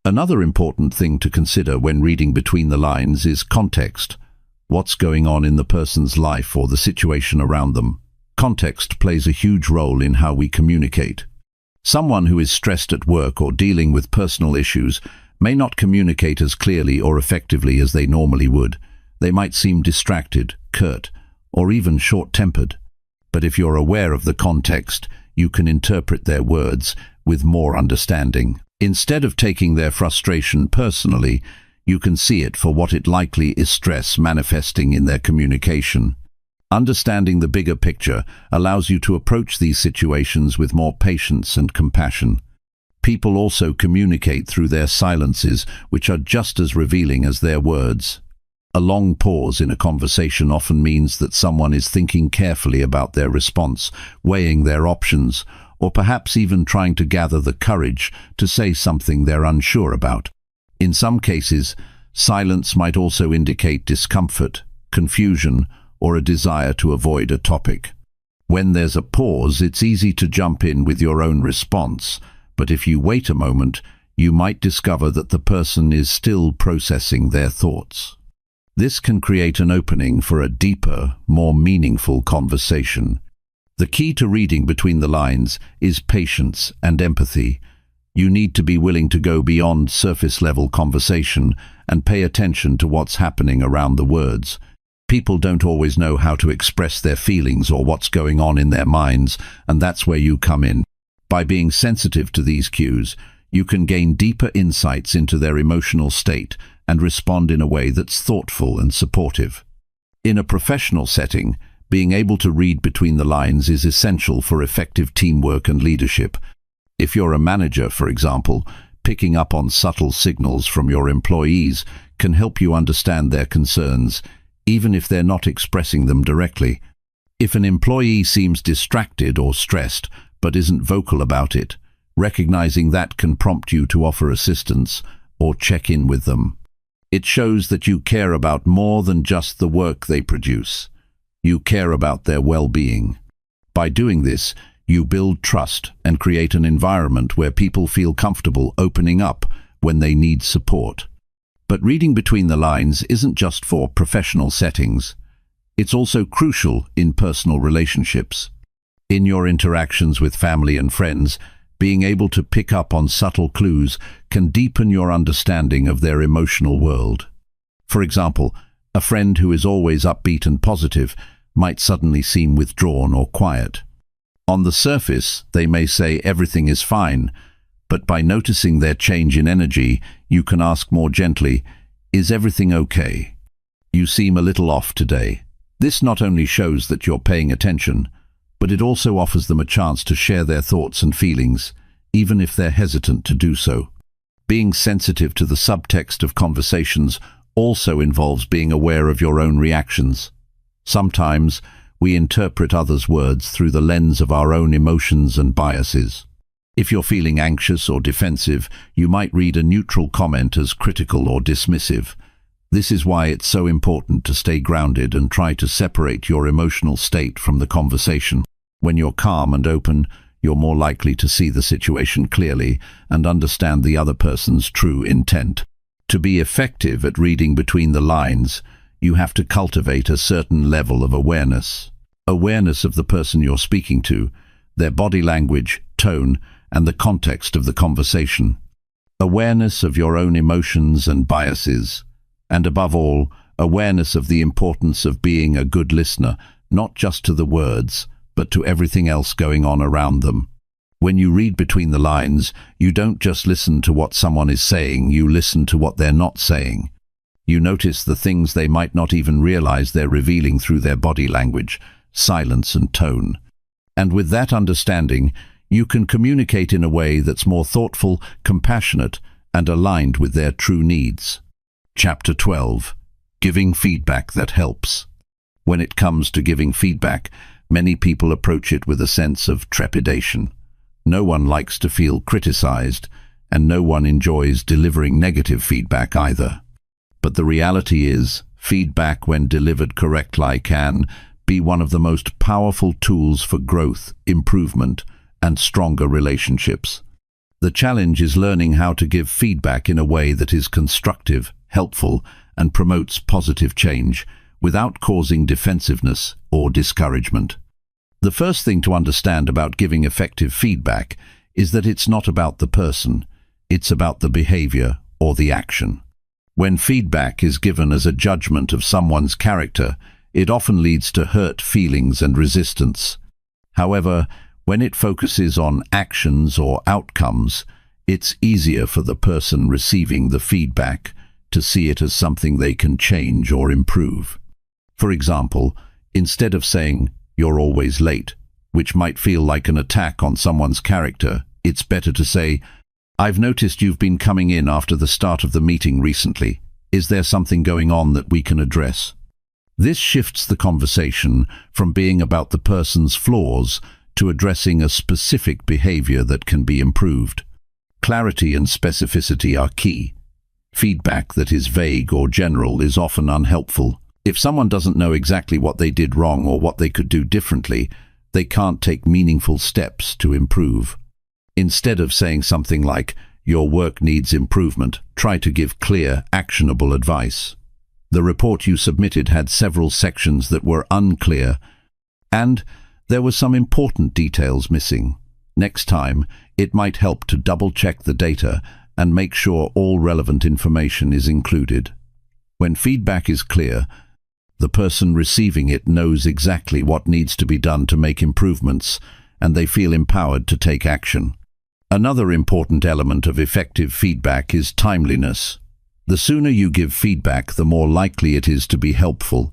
Another important thing to consider when reading between the lines is context. What's going on in the person's life or the situation around them? Context plays a huge role in how we communicate. Someone who is stressed at work or dealing with personal issues may not communicate as clearly or effectively as they normally would. They might seem distracted, curt, or even short-tempered. But if you're aware of the context, you can interpret their words with more understanding. Instead of taking their frustration personally, you can see it for what it likely is: stress manifesting in their communication. Understanding the bigger picture allows you to approach these situations with more patience and compassion. People also communicate through their silences, which are just as revealing as their words. A long pause in a conversation often means that someone is thinking carefully about their response, weighing their options, or perhaps even trying to gather the courage to say something they're unsure about. In some cases, silence might also indicate discomfort, confusion, or a desire to avoid a topic. When there's a pause, it's easy to jump in with your own response, but if you wait a moment, you might discover that the person is still processing their thoughts. This can create an opening for a deeper, more meaningful conversation. The key to reading between the lines is patience and empathy. You need to be willing to go beyond surface-level conversation and pay attention to what's happening around the words. People don't always know how to express their feelings or what's going on in their minds, and that's where you come in. By being sensitive to these cues, you can gain deeper insights into their emotional state and respond in a way that's thoughtful and supportive. In a professional setting, being able to read between the lines is essential for effective teamwork and leadership. If you're a manager, for example, picking up on subtle signals from your employees can help you understand their concerns, even if they're not expressing them directly. If an employee seems distracted or stressed but isn't vocal about it, recognizing that can prompt you to offer assistance or check in with them. It shows that you care about more than just the work they produce. You care about their well-being. By doing this, you build trust and create an environment where people feel comfortable opening up when they need support. But reading between the lines isn't just for professional settings. It's also crucial in personal relationships. In your interactions with family and friends, being able to pick up on subtle clues can deepen your understanding of their emotional world. For example, a friend who is always upbeat and positive might suddenly seem withdrawn or quiet. On the surface, they may say everything is fine, but by noticing their change in energy, you can ask more gently, "Is everything okay? You seem a little off today." This not only shows that you're paying attention, but it also offers them a chance to share their thoughts and feelings, even if they're hesitant to do so. Being sensitive to the subtext of conversations also involves being aware of your own reactions. Sometimes, we interpret others' words through the lens of our own emotions and biases. If you're feeling anxious or defensive, you might read a neutral comment as critical or dismissive. This is why it's so important to stay grounded and try to separate your emotional state from the conversation. When you're calm and open, you're more likely to see the situation clearly and understand the other person's true intent. To be effective at reading between the lines, you have to cultivate a certain level of awareness. Awareness of the person you're speaking to, their body language, tone, and the context of the conversation. Awareness of your own emotions and biases. And above all, awareness of the importance of being a good listener, not just to the words, but to everything else going on around them. When you read between the lines, you don't just listen to what someone is saying, you listen to what they're not saying. You notice the things they might not even realize they're revealing through their body language, silence and tone. And with that understanding, you can communicate in a way that's more thoughtful, compassionate, and aligned with their true needs. Chapter 12. Giving feedback that helps. When it comes to giving feedback, many people approach it with a sense of trepidation. No one likes to feel criticized, and no one enjoys delivering negative feedback either. But the reality is, feedback, when delivered correctly, can be one of the most powerful tools for growth, improvement, and stronger relationships. The challenge is learning how to give feedback in a way that is constructive, helpful, and promotes positive change, without causing defensiveness or discouragement. The first thing to understand about giving effective feedback is that it's not about the person, it's about the behavior or the action. When feedback is given as a judgment of someone's character, it often leads to hurt feelings and resistance. However, when it focuses on actions or outcomes, it's easier for the person receiving the feedback to see it as something they can change or improve. For example, instead of saying, "You're always late," which might feel like an attack on someone's character, it's better to say, "I've noticed you've been coming in after the start of the meeting recently. Is there something going on that we can address?" This shifts the conversation from being about the person's flaws to addressing a specific behavior that can be improved. Clarity and specificity are key. Feedback that is vague or general is often unhelpful. If someone doesn't know exactly what they did wrong or what they could do differently, they can't take meaningful steps to improve. Instead of saying something like, "Your work needs improvement," try to give clear, actionable advice. The report you submitted had several sections that were unclear, and there were some important details missing. Next time, it might help to double-check the data and make sure all relevant information is included. When feedback is clear, the person receiving it knows exactly what needs to be done to make improvements, and they feel empowered to take action. Another important element of effective feedback is timeliness. The sooner you give feedback, the more likely it is to be helpful.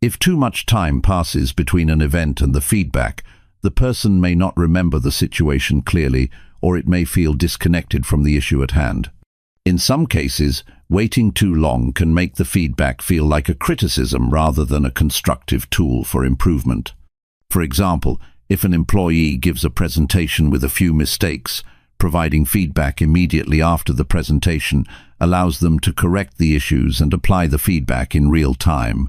If too much time passes between an event and the feedback, the person may not remember the situation clearly, or it may feel disconnected from the issue at hand. In some cases, waiting too long can make the feedback feel like a criticism rather than a constructive tool for improvement. For example, if an employee gives a presentation with a few mistakes, providing feedback immediately after the presentation allows them to correct the issues and apply the feedback in real time.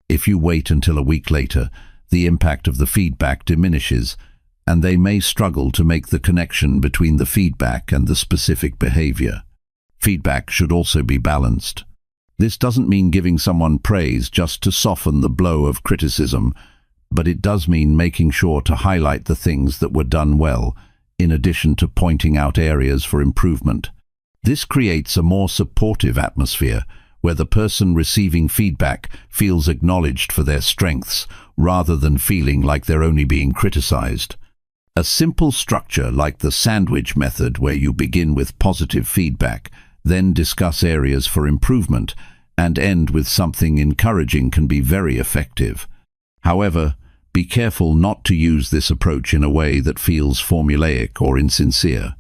If you wait until a week later, the impact of the feedback diminishes, and they may struggle to make the connection between the feedback and the specific behavior. Feedback should also be balanced. This doesn't mean giving someone praise just to soften the blow of criticism, but it does mean making sure to highlight the things that were done well, in addition to pointing out areas for improvement. This creates a more supportive atmosphere, where the person receiving feedback feels acknowledged for their strengths, rather than feeling like they're only being criticized. A simple structure like the sandwich method, where you begin with positive feedback, then discuss areas for improvement, and end with something encouraging, can be very effective. However, be careful not to use this approach in a way that feels formulaic or insincere.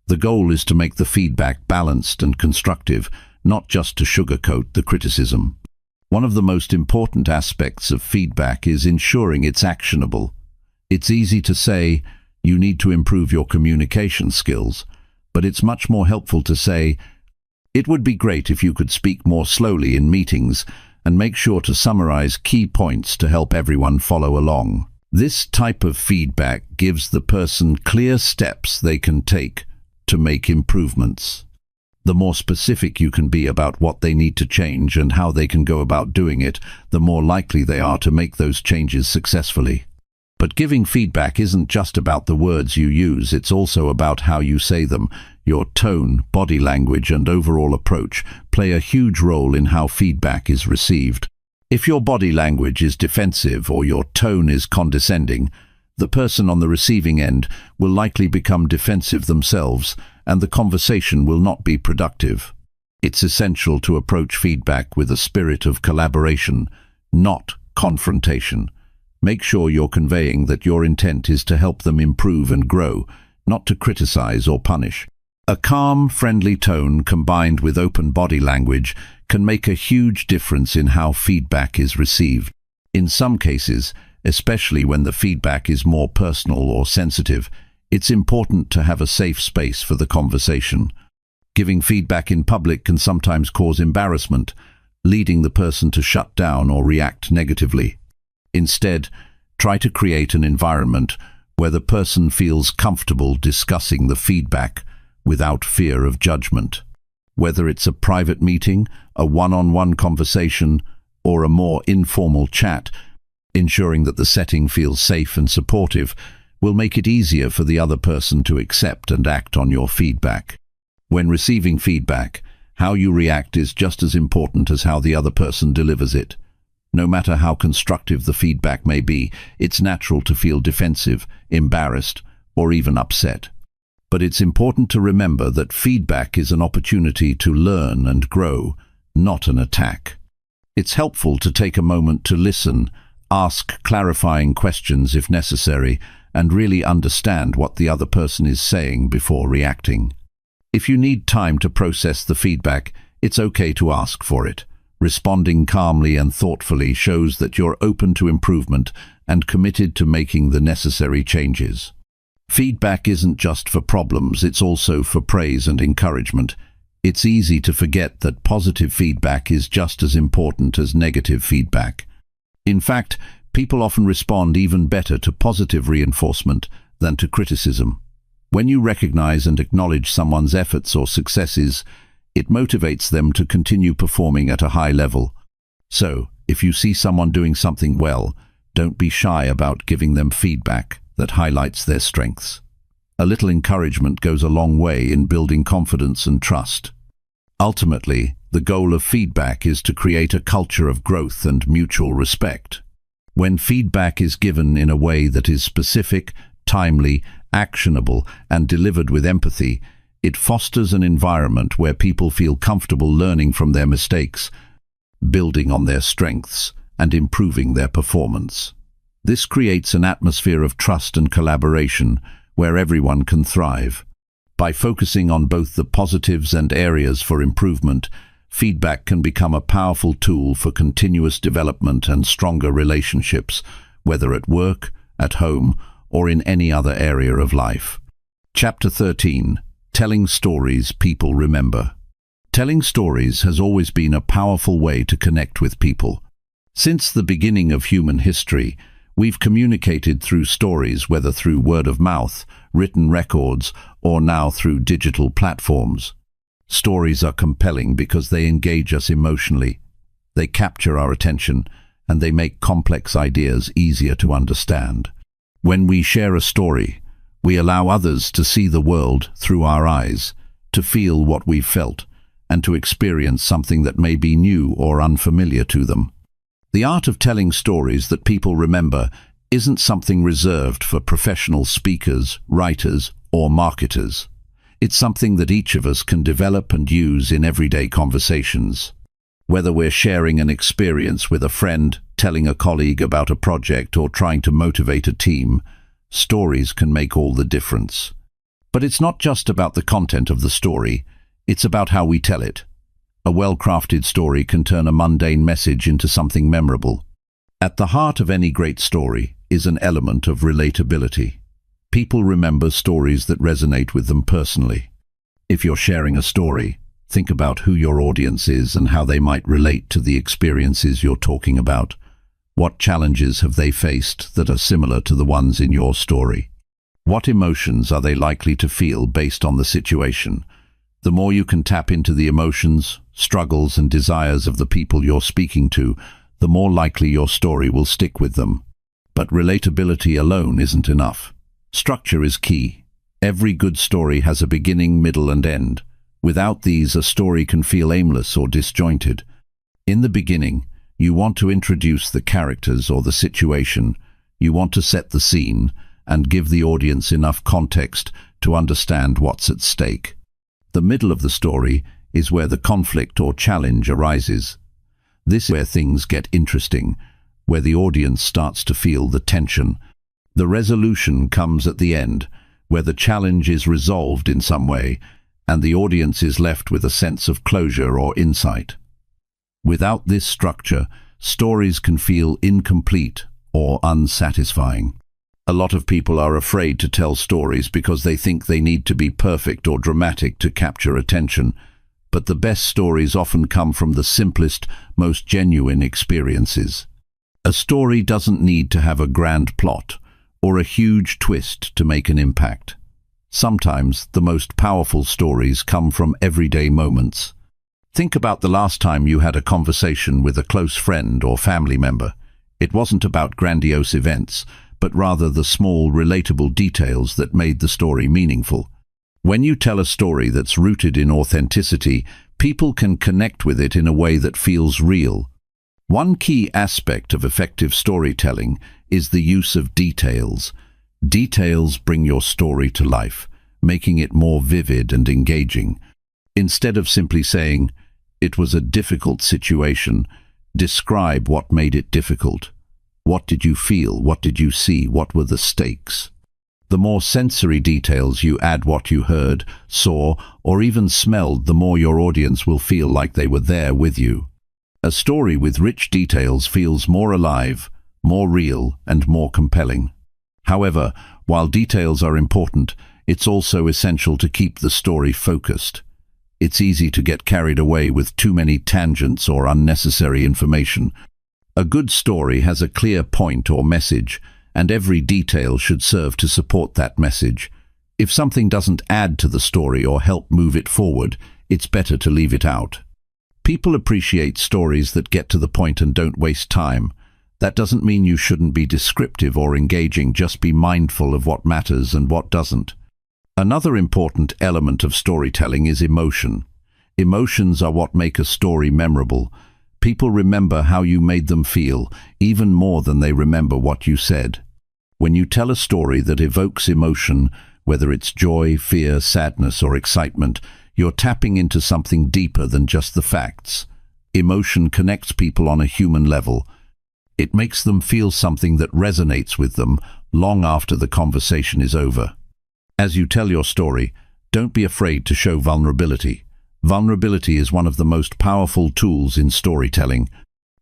The goal is to make the feedback balanced and constructive, not just to sugarcoat the criticism. One of the most important aspects of feedback is ensuring it's actionable. It's easy to say, "You need to improve your communication skills," but it's much more helpful to say, "It would be great if you could speak more slowly in meetings, and make sure to summarize key points to help everyone follow along." This type of feedback gives the person clear steps they can take to make improvements. The more specific you can be about what they need to change and how they can go about doing it, the more likely they are to make those changes successfully. But giving feedback isn't just about the words you use, it's also about how you say them. Your tone, body language, and overall approach play a huge role in how feedback is received. If your body language is defensive or your tone is condescending, the person on the receiving end will likely become defensive themselves, and the conversation will not be productive. It's essential to approach feedback with a spirit of collaboration, not confrontation. Make sure you're conveying that your intent is to help them improve and grow, not to criticize or punish. A calm, friendly tone combined with open body language can make a huge difference in how feedback is received. In some cases, especially when the feedback is more personal or sensitive, it's important to have a safe space for the conversation. Giving feedback in public can sometimes cause embarrassment, leading the person to shut down or react negatively. Instead, try to create an environment where the person feels comfortable discussing the feedback without fear of judgment. Whether it's a private meeting, a one-on-one conversation, or a more informal chat, ensuring that the setting feels safe and supportive will make it easier for the other person to accept and act on your feedback. When receiving feedback, how you react is just as important as how the other person delivers it. No matter how constructive the feedback may be, it's natural to feel defensive, embarrassed, or even upset. But it's important to remember that feedback is an opportunity to learn and grow, not an attack. It's helpful to take a moment to listen, ask clarifying questions if necessary, and really understand what the other person is saying before reacting. If you need time to process the feedback, it's okay to ask for it. Responding calmly and thoughtfully shows that you're open to improvement and committed to making the necessary changes. Feedback isn't just for problems, it's also for praise and encouragement. It's easy to forget that positive feedback is just as important as negative feedback. In fact, people often respond even better to positive reinforcement than to criticism. When you recognize and acknowledge someone's efforts or successes, it motivates them to continue performing at a high level. So, if you see someone doing something well, don't be shy about giving them feedback that highlights their strengths. A little encouragement goes a long way in building confidence and trust. Ultimately, the goal of feedback is to create a culture of growth and mutual respect. When feedback is given in a way that is specific, timely, actionable, and delivered with empathy, it fosters an environment where people feel comfortable learning from their mistakes, building on their strengths, and improving their performance. This creates an atmosphere of trust and collaboration where everyone can thrive. By focusing on both the positives and areas for improvement, feedback can become a powerful tool for continuous development and stronger relationships, whether at work, at home, or in any other area of life. Chapter 13. Telling stories people remember. Telling stories has always been a powerful way to connect with people. Since the beginning of human history, we've communicated through stories, whether through word of mouth, written records, or now through digital platforms. Stories are compelling because they engage us emotionally. They capture our attention, and they make complex ideas easier to understand. When we share a story, we allow others to see the world through our eyes, to feel what we've felt, and to experience something that may be new or unfamiliar to them. The art of telling stories that people remember isn't something reserved for professional speakers, writers, or marketers. It's something that each of us can develop and use in everyday conversations. Whether we're sharing an experience with a friend, telling a colleague about a project, or trying to motivate a team, stories can make all the difference. But it's not just about the content of the story, it's about how we tell it. A well-crafted story can turn a mundane message into something memorable. At the heart of any great story is an element of relatability. People remember stories that resonate with them personally. If you're sharing a story, think about who your audience is and how they might relate to the experiences you're talking about. What challenges have they faced that are similar to the ones in your story? What emotions are they likely to feel based on the situation? The more you can tap into the emotions, struggles, and desires of the people you're speaking to, the more likely your story will stick with them. But relatability alone isn't enough. Structure is key. Every good story has a beginning, middle, and end. Without these, a story can feel aimless or disjointed. In the beginning, you want to introduce the characters or the situation. You want to set the scene and give the audience enough context to understand what's at stake. The middle of the story is where the conflict or challenge arises. This is where things get interesting, where the audience starts to feel the tension. The resolution comes at the end, where the challenge is resolved in some way, and the audience is left with a sense of closure or insight. Without this structure, stories can feel incomplete or unsatisfying. A lot of people are afraid to tell stories because they think they need to be perfect or dramatic to capture attention, but the best stories often come from the simplest, most genuine experiences. A story doesn't need to have a grand plot or a huge twist to make an impact. Sometimes the most powerful stories come from everyday moments. Think about the last time you had a conversation with a close friend or family member. It wasn't about grandiose events, but rather the small, relatable details that made the story meaningful. When you tell a story that's rooted in authenticity, people can connect with it in a way that feels real. One key aspect of effective storytelling is the use of details. Details bring your story to life, making it more vivid and engaging. Instead of simply saying, "It was a difficult situation," describe what made it difficult. What did you feel? What did you see? What were the stakes? The more sensory details you add, what you heard, saw, or even smelled, the more your audience will feel like they were there with you. A story with rich details feels more alive, more real, and more compelling. However, while details are important, it's also essential to keep the story focused. It's easy to get carried away with too many tangents or unnecessary information. A good story has a clear point or message, and every detail should serve to support that message. If something doesn't add to the story or help move it forward, it's better to leave it out. People appreciate stories that get to the point and don't waste time. That doesn't mean you shouldn't be descriptive or engaging, just be mindful of what matters and what doesn't. Another important element of storytelling is emotion. Emotions are what make a story memorable. People remember how you made them feel, even more than they remember what you said. When you tell a story that evokes emotion, whether it's joy, fear, sadness, or excitement, you're tapping into something deeper than just the facts. Emotion connects people on a human level. It makes them feel something that resonates with them long after the conversation is over. As you tell your story, don't be afraid to show vulnerability. Vulnerability is one of the most powerful tools in storytelling.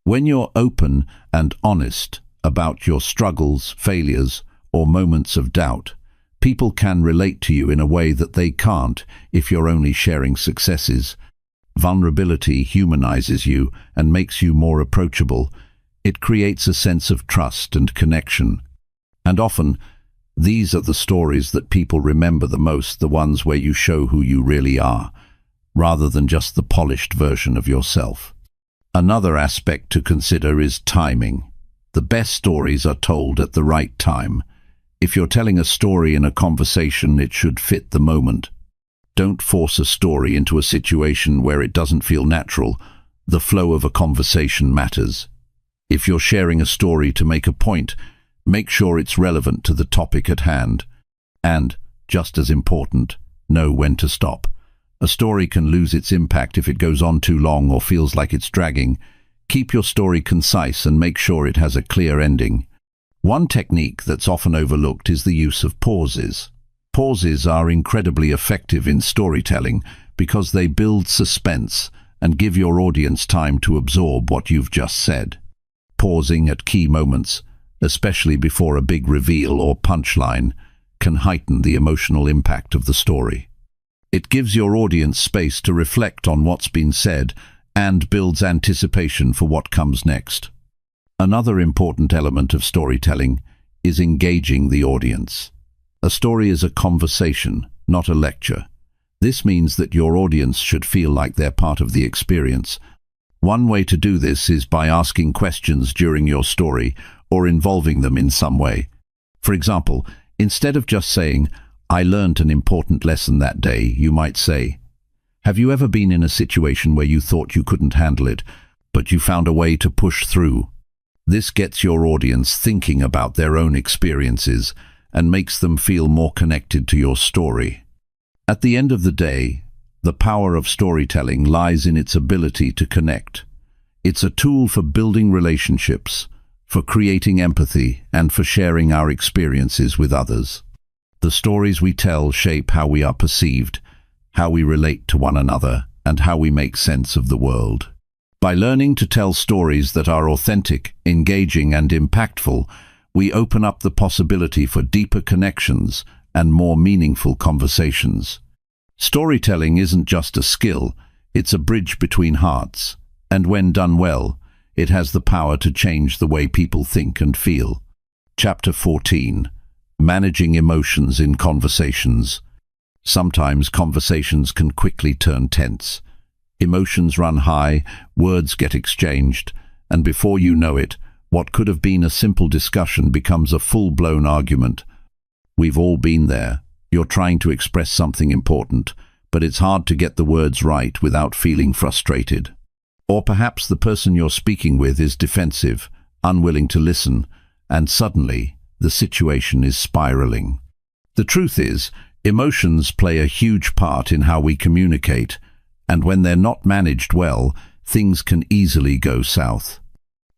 When you're open and honest about your struggles, failures, or moments of doubt, people can relate to you in a way that they can't if you're only sharing successes. Vulnerability humanizes you and makes you more approachable. It creates a sense of trust and connection. And often, these are the stories that people remember the most, the ones where you show who you really are, rather than just the polished version of yourself. Another aspect to consider is timing. The best stories are told at the right time. If you're telling a story in a conversation, it should fit the moment. Don't force a story into a situation where it doesn't feel natural. The flow of a conversation matters. If you're sharing a story to make a point, make sure it's relevant to the topic at hand. And, just as important, know when to stop. A story can lose its impact if it goes on too long or feels like it's dragging. Keep your story concise and make sure it has a clear ending. One technique that's often overlooked is the use of pauses. Pauses are incredibly effective in storytelling because they build suspense and give your audience time to absorb what you've just said. Pausing at key moments, especially before a big reveal or punchline, can heighten the emotional impact of the story. It gives your audience space to reflect on what's been said and builds anticipation for what comes next. Another important element of storytelling is engaging the audience. A story is a conversation, not a lecture. This means that your audience should feel like they're part of the experience. One way to do this is by asking questions during your story or involving them in some way. For example, instead of just saying, "I learned an important lesson that day," you might say, "Have you ever been in a situation where you thought you couldn't handle it, but you found a way to push through?" This gets your audience thinking about their own experiences and makes them feel more connected to your story. At the end of the day, the power of storytelling lies in its ability to connect. It's a tool for building relationships, for for creating empathy, and for sharing our experiences with others. The stories we tell shape how we are perceived, how we relate to one another, and how we make sense of the world. By learning to tell stories that are authentic, engaging, and impactful, we open up the possibility for deeper connections and more meaningful conversations. Storytelling isn't just a skill, it's a bridge between hearts, and when done well, it has the power to change the way people think and feel. Chapter 14. Managing emotions in conversations. Sometimes conversations can quickly turn tense. Emotions run high, words get exchanged, and before you know it, what could have been a simple discussion becomes a full-blown argument. We've all been there. You're trying to express something important, but it's hard to get the words right without feeling frustrated. Or perhaps the person you're speaking with is defensive, unwilling to listen, and suddenly the situation is spiraling. The truth is, emotions play a huge part in how we communicate, and when they're not managed well, things can easily go south.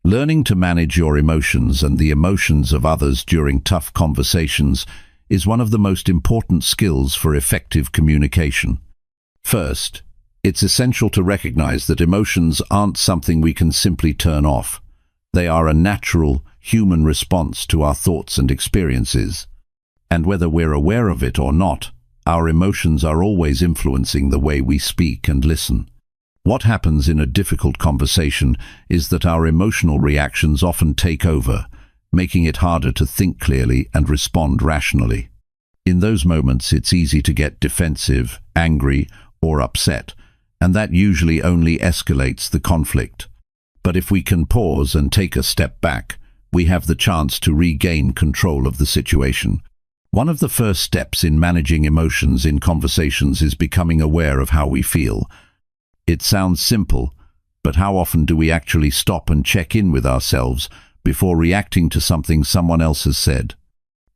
Learning to manage your emotions and the emotions of others during tough conversations is one of the most important skills for effective communication. First, it's essential to recognize that emotions aren't something we can simply turn off. They are a natural, human response to our thoughts and experiences. And whether we're aware of it or not, our emotions are always influencing the way we speak and listen. What happens in a difficult conversation is that our emotional reactions often take over, making it harder to think clearly and respond rationally. In those moments, it's easy to get defensive, angry, or upset, and that usually only escalates the conflict. But if we can pause and take a step back, we have the chance to regain control of the situation. One of the first steps in managing emotions in conversations is becoming aware of how we feel. It sounds simple, but how often do we actually stop and check in with ourselves before reacting to something someone else has said?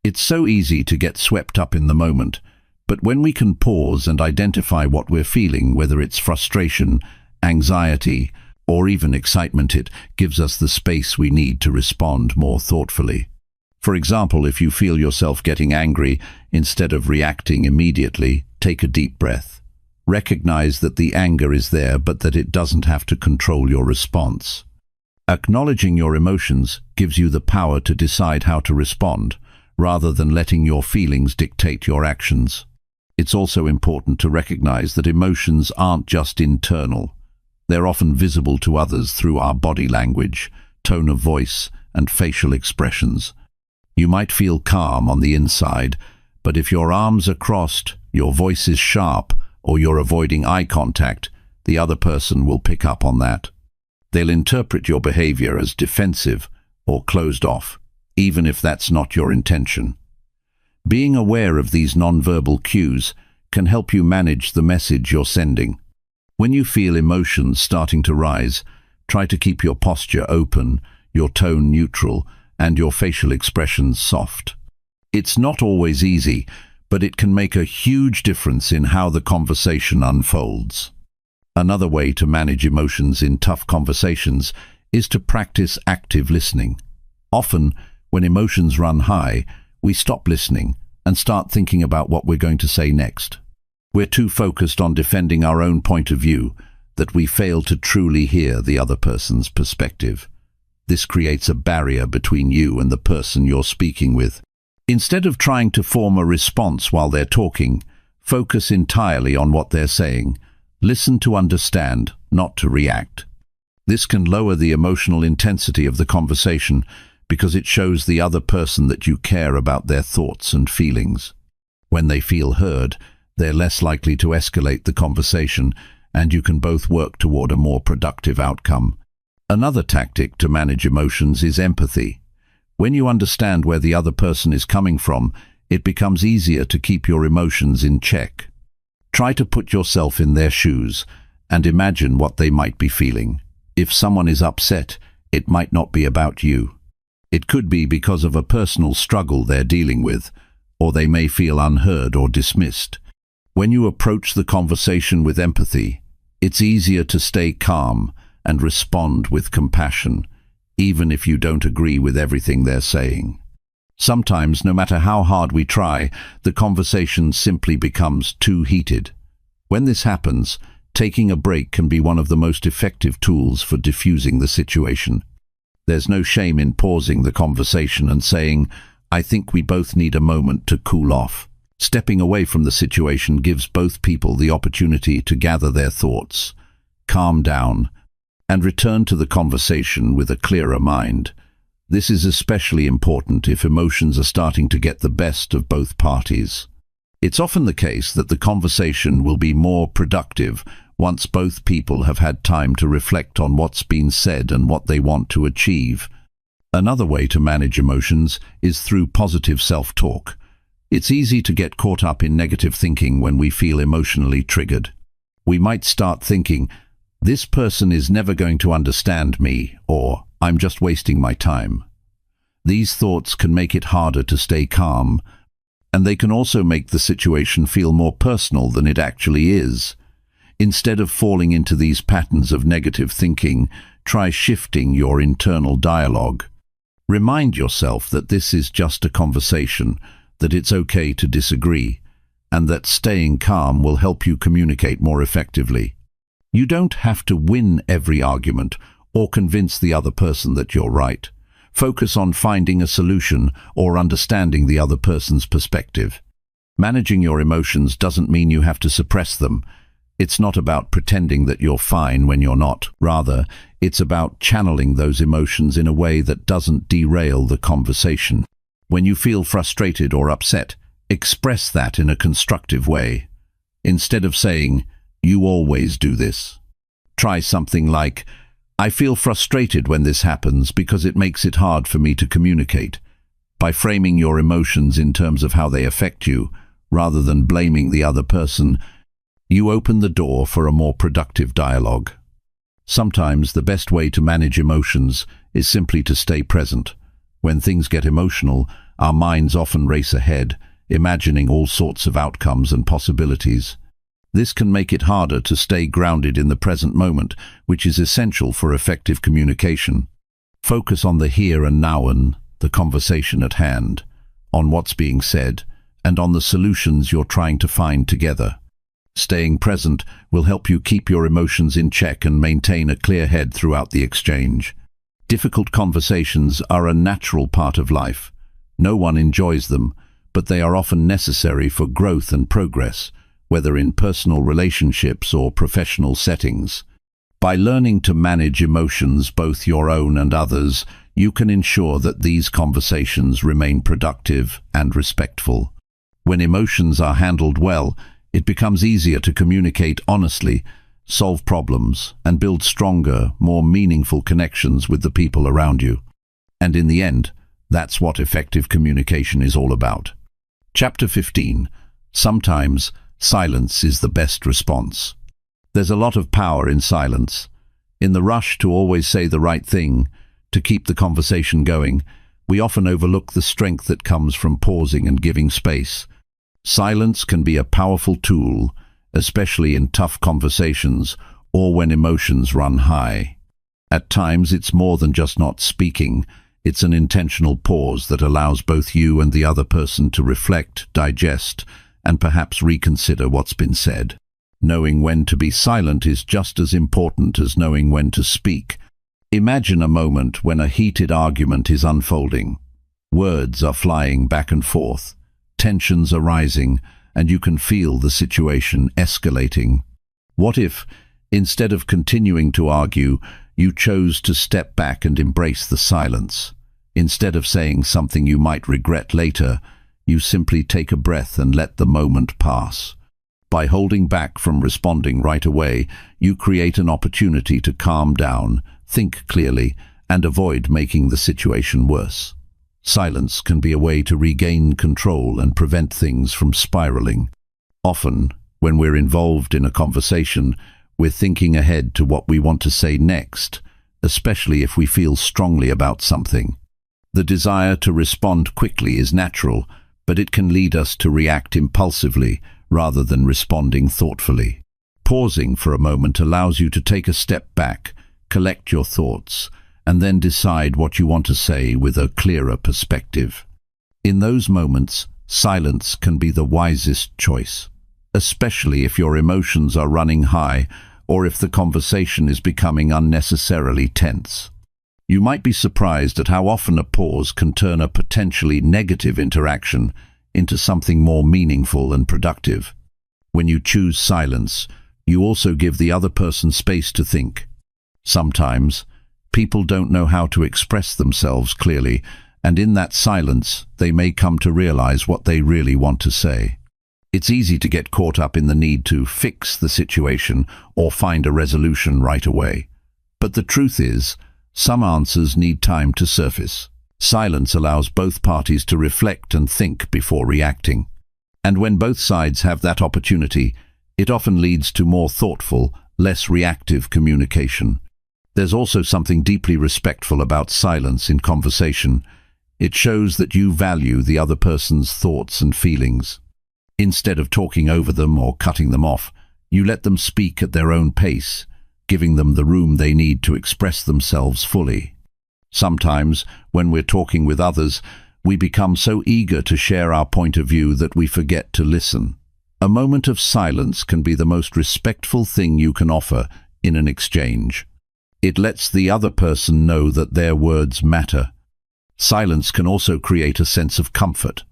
It's so easy to get swept up in the moment, but when we can pause and identify what we're feeling, whether it's frustration, anxiety, or even excitement, it gives us the space we need to respond more thoughtfully. For example, if you feel yourself getting angry, instead of reacting immediately, take a deep breath. Recognize that the anger is there, but that it doesn't have to control your response. Acknowledging your emotions gives you the power to decide how to respond, rather than letting your feelings dictate your actions. It's also important to recognize that emotions aren't just internal. They're often visible to others through our body language, tone of voice, and facial expressions. You might feel calm on the inside, but if your arms are crossed, your voice is sharp, or you're avoiding eye contact, the other person will pick up on that. They'll interpret your behavior as defensive or closed off, even if that's not your intention. Being aware of these nonverbal cues can help you manage the message you're sending. When you feel emotions starting to rise, try to keep your posture open, your tone neutral, and your facial expressions soft. It's not always easy, but it can make a huge difference in how the conversation unfolds. Another way to manage emotions in tough conversations is to practice active listening. Often, when emotions run high, we stop listening and start thinking about what we're going to say next. We're too focused on defending our own point of view that we fail to truly hear the other person's perspective. This creates a barrier between you and the person you're speaking with. Instead of trying to form a response while they're talking, focus entirely on what they're saying. Listen to understand, not to react. This can lower the emotional intensity of the conversation because it shows the other person that you care about their thoughts and feelings. When they feel heard, they're less likely to escalate the conversation, and you can both work toward a more productive outcome. Another tactic to manage emotions is empathy. When you understand where the other person is coming from, it becomes easier to keep your emotions in check. Try to put yourself in their shoes and imagine what they might be feeling. If someone is upset, it might not be about you. It could be because of a personal struggle they're dealing with, or they may feel unheard or dismissed. When you approach the conversation with empathy, it's easier to stay calm and respond with compassion. even if you don't agree with everything they're saying. Sometimes, no matter how hard we try, the conversation simply becomes too heated. When this happens, taking a break can be one of the most effective tools for diffusing the situation. There's no shame in pausing the conversation and saying, "I think we both need a moment to cool off." Stepping away from the situation gives both people the opportunity to gather their thoughts, calm down, and return to the conversation with a clearer mind. This is especially important if emotions are starting to get the best of both parties. It's often the case that the conversation will be more productive once both people have had time to reflect on what's been said and what they want to achieve. Another way to manage emotions is through positive self-talk. It's easy to get caught up in negative thinking when we feel emotionally triggered. We might start thinking, "This person is never going to understand me," or "I'm just wasting my time." These thoughts can make it harder to stay calm, and they can also make the situation feel more personal than it actually is. Instead of falling into these patterns of negative thinking, try shifting your internal dialogue. Remind yourself that this is just a conversation, that it's okay to disagree, and that staying calm will help you communicate more effectively. You don't have to win every argument or convince the other person that you're right. Focus on finding a solution or understanding the other person's perspective. Managing your emotions doesn't mean you have to suppress them. It's not about pretending that you're fine when you're not. Rather, it's about channeling those emotions in a way that doesn't derail the conversation. When you feel frustrated or upset, express that in a constructive way. Instead of saying, "You always do this," try something like, "I feel frustrated when this happens because it makes it hard for me to communicate." By framing your emotions in terms of how they affect you, rather than blaming the other person, you open the door for a more productive dialogue. Sometimes the best way to manage emotions is simply to stay present. When things get emotional, our minds often race ahead, imagining all sorts of outcomes and possibilities. This can make it harder to stay grounded in the present moment, which is essential for effective communication. Focus on the here and now and the conversation at hand, on what's being said, and on the solutions you're trying to find together. Staying present will help you keep your emotions in check and maintain a clear head throughout the exchange. Difficult conversations are a natural part of life. No one enjoys them, but they are often necessary for growth and progress, whether in personal relationships or professional settings. By learning to manage emotions, both your own and others, you can ensure that these conversations remain productive and respectful. When emotions are handled well, it becomes easier to communicate honestly, solve problems, and build stronger, more meaningful connections with the people around you. And in the end, that's what effective communication is all about. Chapter 15. Sometimes silence is the best response. There's a lot of power in silence. In the rush to always say the right thing, to keep the conversation going, we often overlook the strength that comes from pausing and giving space. Silence can be a powerful tool, especially in tough conversations or when emotions run high. At times, it's more than just not speaking. It's an intentional pause that allows both you and the other person to reflect, digest, and perhaps reconsider what's been said. Knowing when to be silent is just as important as knowing when to speak. Imagine a moment when a heated argument is unfolding. Words are flying back and forth. Tensions are rising, and you can feel the situation escalating. What if, instead of continuing to argue, you chose to step back and embrace the silence? Instead of saying something you might regret later, you simply take a breath and let the moment pass. By holding back from responding right away, you create an opportunity to calm down, think clearly, and avoid making the situation worse. Silence can be a way to regain control and prevent things from spiraling. Often, when we're involved in a conversation, we're thinking ahead to what we want to say next, especially if we feel strongly about something. The desire to respond quickly is natural, but it can lead us to react impulsively rather than responding thoughtfully. Pausing for a moment allows you to take a step back, collect your thoughts, and then decide what you want to say with a clearer perspective. In those moments, silence can be the wisest choice, especially if your emotions are running high or if the conversation is becoming unnecessarily tense. You might be surprised at how often a pause can turn a potentially negative interaction into something more meaningful and productive. When you choose silence, you also give the other person space to think. Sometimes, people don't know how to express themselves clearly, and in that silence, they may come to realize what they really want to say. It's easy to get caught up in the need to fix the situation or find a resolution right away. But the truth is, some answers need time to surface. Silence allows both parties to reflect and think before reacting. And when both sides have that opportunity, it often leads to more thoughtful, less reactive communication. There's also something deeply respectful about silence in conversation. It shows that you value the other person's thoughts and feelings. Instead of talking over them or cutting them off, you let them speak at their own pace, giving them the room they need to express themselves fully. Sometimes, when we're talking with others, we become so eager to share our point of view that we forget to listen. A moment of silence can be the most respectful thing you can offer in an exchange. It lets the other person know that their words matter. Silence can also create a sense of comfort.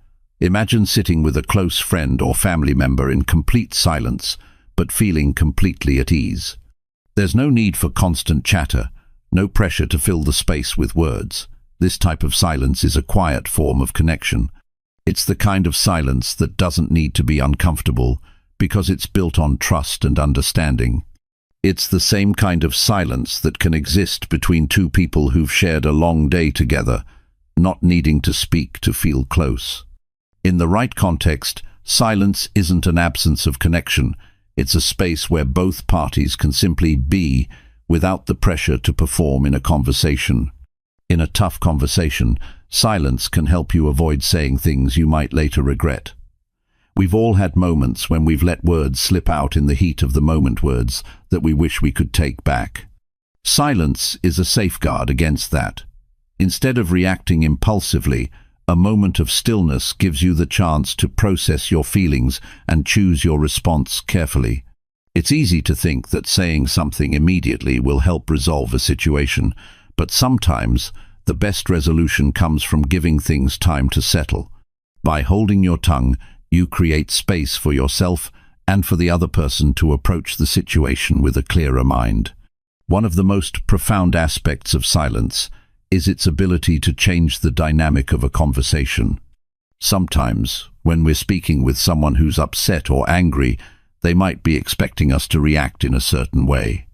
Imagine sitting with a close friend or family member in complete silence, but feeling completely at ease. There's no need for constant chatter, no pressure to fill the space with words. This type of silence is a quiet form of connection. It's the kind of silence that doesn't need to be uncomfortable because it's built on trust and understanding. It's the same kind of silence that can exist between two people who've shared a long day together, not needing to speak to feel close. In the right context, silence isn't an absence of connection. It's a space where both parties can simply be without the pressure to perform in a conversation. In a tough conversation, silence can help you avoid saying things you might later regret. We've all had moments when we've let words slip out in the heat of the moment, words that we wish we could take back. Silence is a safeguard against that. Instead of reacting impulsively, a moment of stillness gives you the chance to process your feelings and choose your response carefully. It's easy to think that saying something immediately will help resolve a situation, but sometimes the best resolution comes from giving things time to settle. By holding your tongue, you create space for yourself and for the other person to approach the situation with a clearer mind. One of the most profound aspects of silence is its ability to change the dynamic of a conversation. Sometimes, when we're speaking with someone who's upset or angry, they might be expecting us to react in a certain way.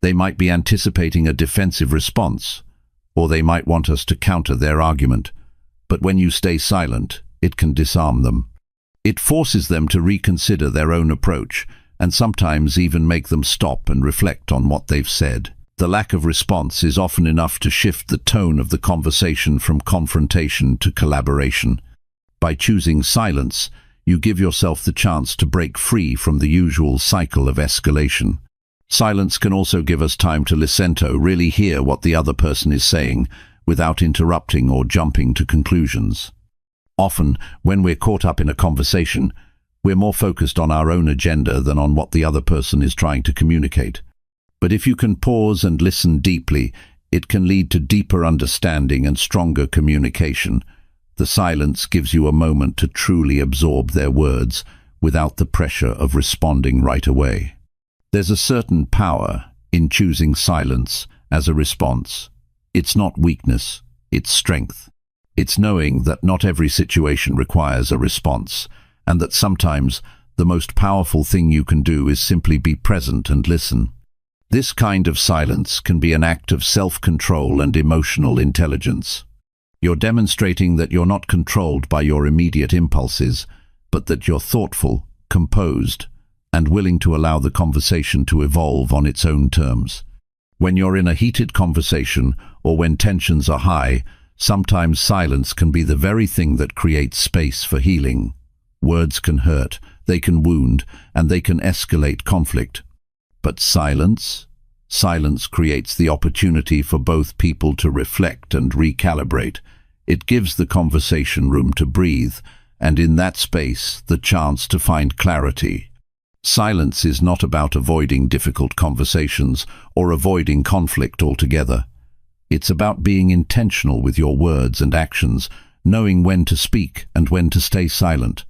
They might be anticipating a defensive response, or they might want us to counter their argument. But when you stay silent, it can disarm them. It forces them to reconsider their own approach, and sometimes even make them stop and reflect on what they've said. The lack of response is often enough to shift the tone of the conversation from confrontation to collaboration. By choosing silence, you give yourself the chance to break free from the usual cycle of escalation. Silence can also give us time to listen, to really hear what the other person is saying, without interrupting or jumping to conclusions. Often, when we're caught up in a conversation, we're more focused on our own agenda than on what the other person is trying to communicate. But if you can pause and listen deeply, it can lead to deeper understanding and stronger communication. The silence gives you a moment to truly absorb their words without the pressure of responding right away. There's a certain power in choosing silence as a response. It's not weakness, it's strength. It's knowing that not every situation requires a response, and that sometimes the most powerful thing you can do is simply be present and listen. This kind of silence can be an act of self-control and emotional intelligence. You're demonstrating that you're not controlled by your immediate impulses, but that you're thoughtful, composed, and willing to allow the conversation to evolve on its own terms. When you're in a heated conversation or when tensions are high, sometimes silence can be the very thing that creates space for healing. Words can hurt, they can wound, and they can escalate conflict. But silence, Silence creates the opportunity for both people to reflect and recalibrate. It gives the conversation room to breathe, and in that space, the chance to find clarity. Silence is not about avoiding difficult conversations or avoiding conflict altogether. It's about being intentional with your words and actions, knowing when to speak and when to stay silent.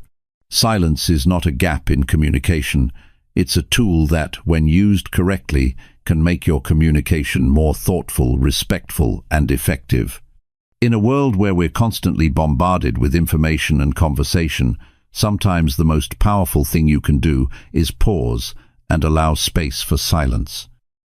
Silence is not a gap in communication. It's a tool that, when used correctly, can make your communication more thoughtful, respectful, and effective. In a world where we're constantly bombarded with information and conversation, sometimes the most powerful thing you can do is pause and allow space for silence.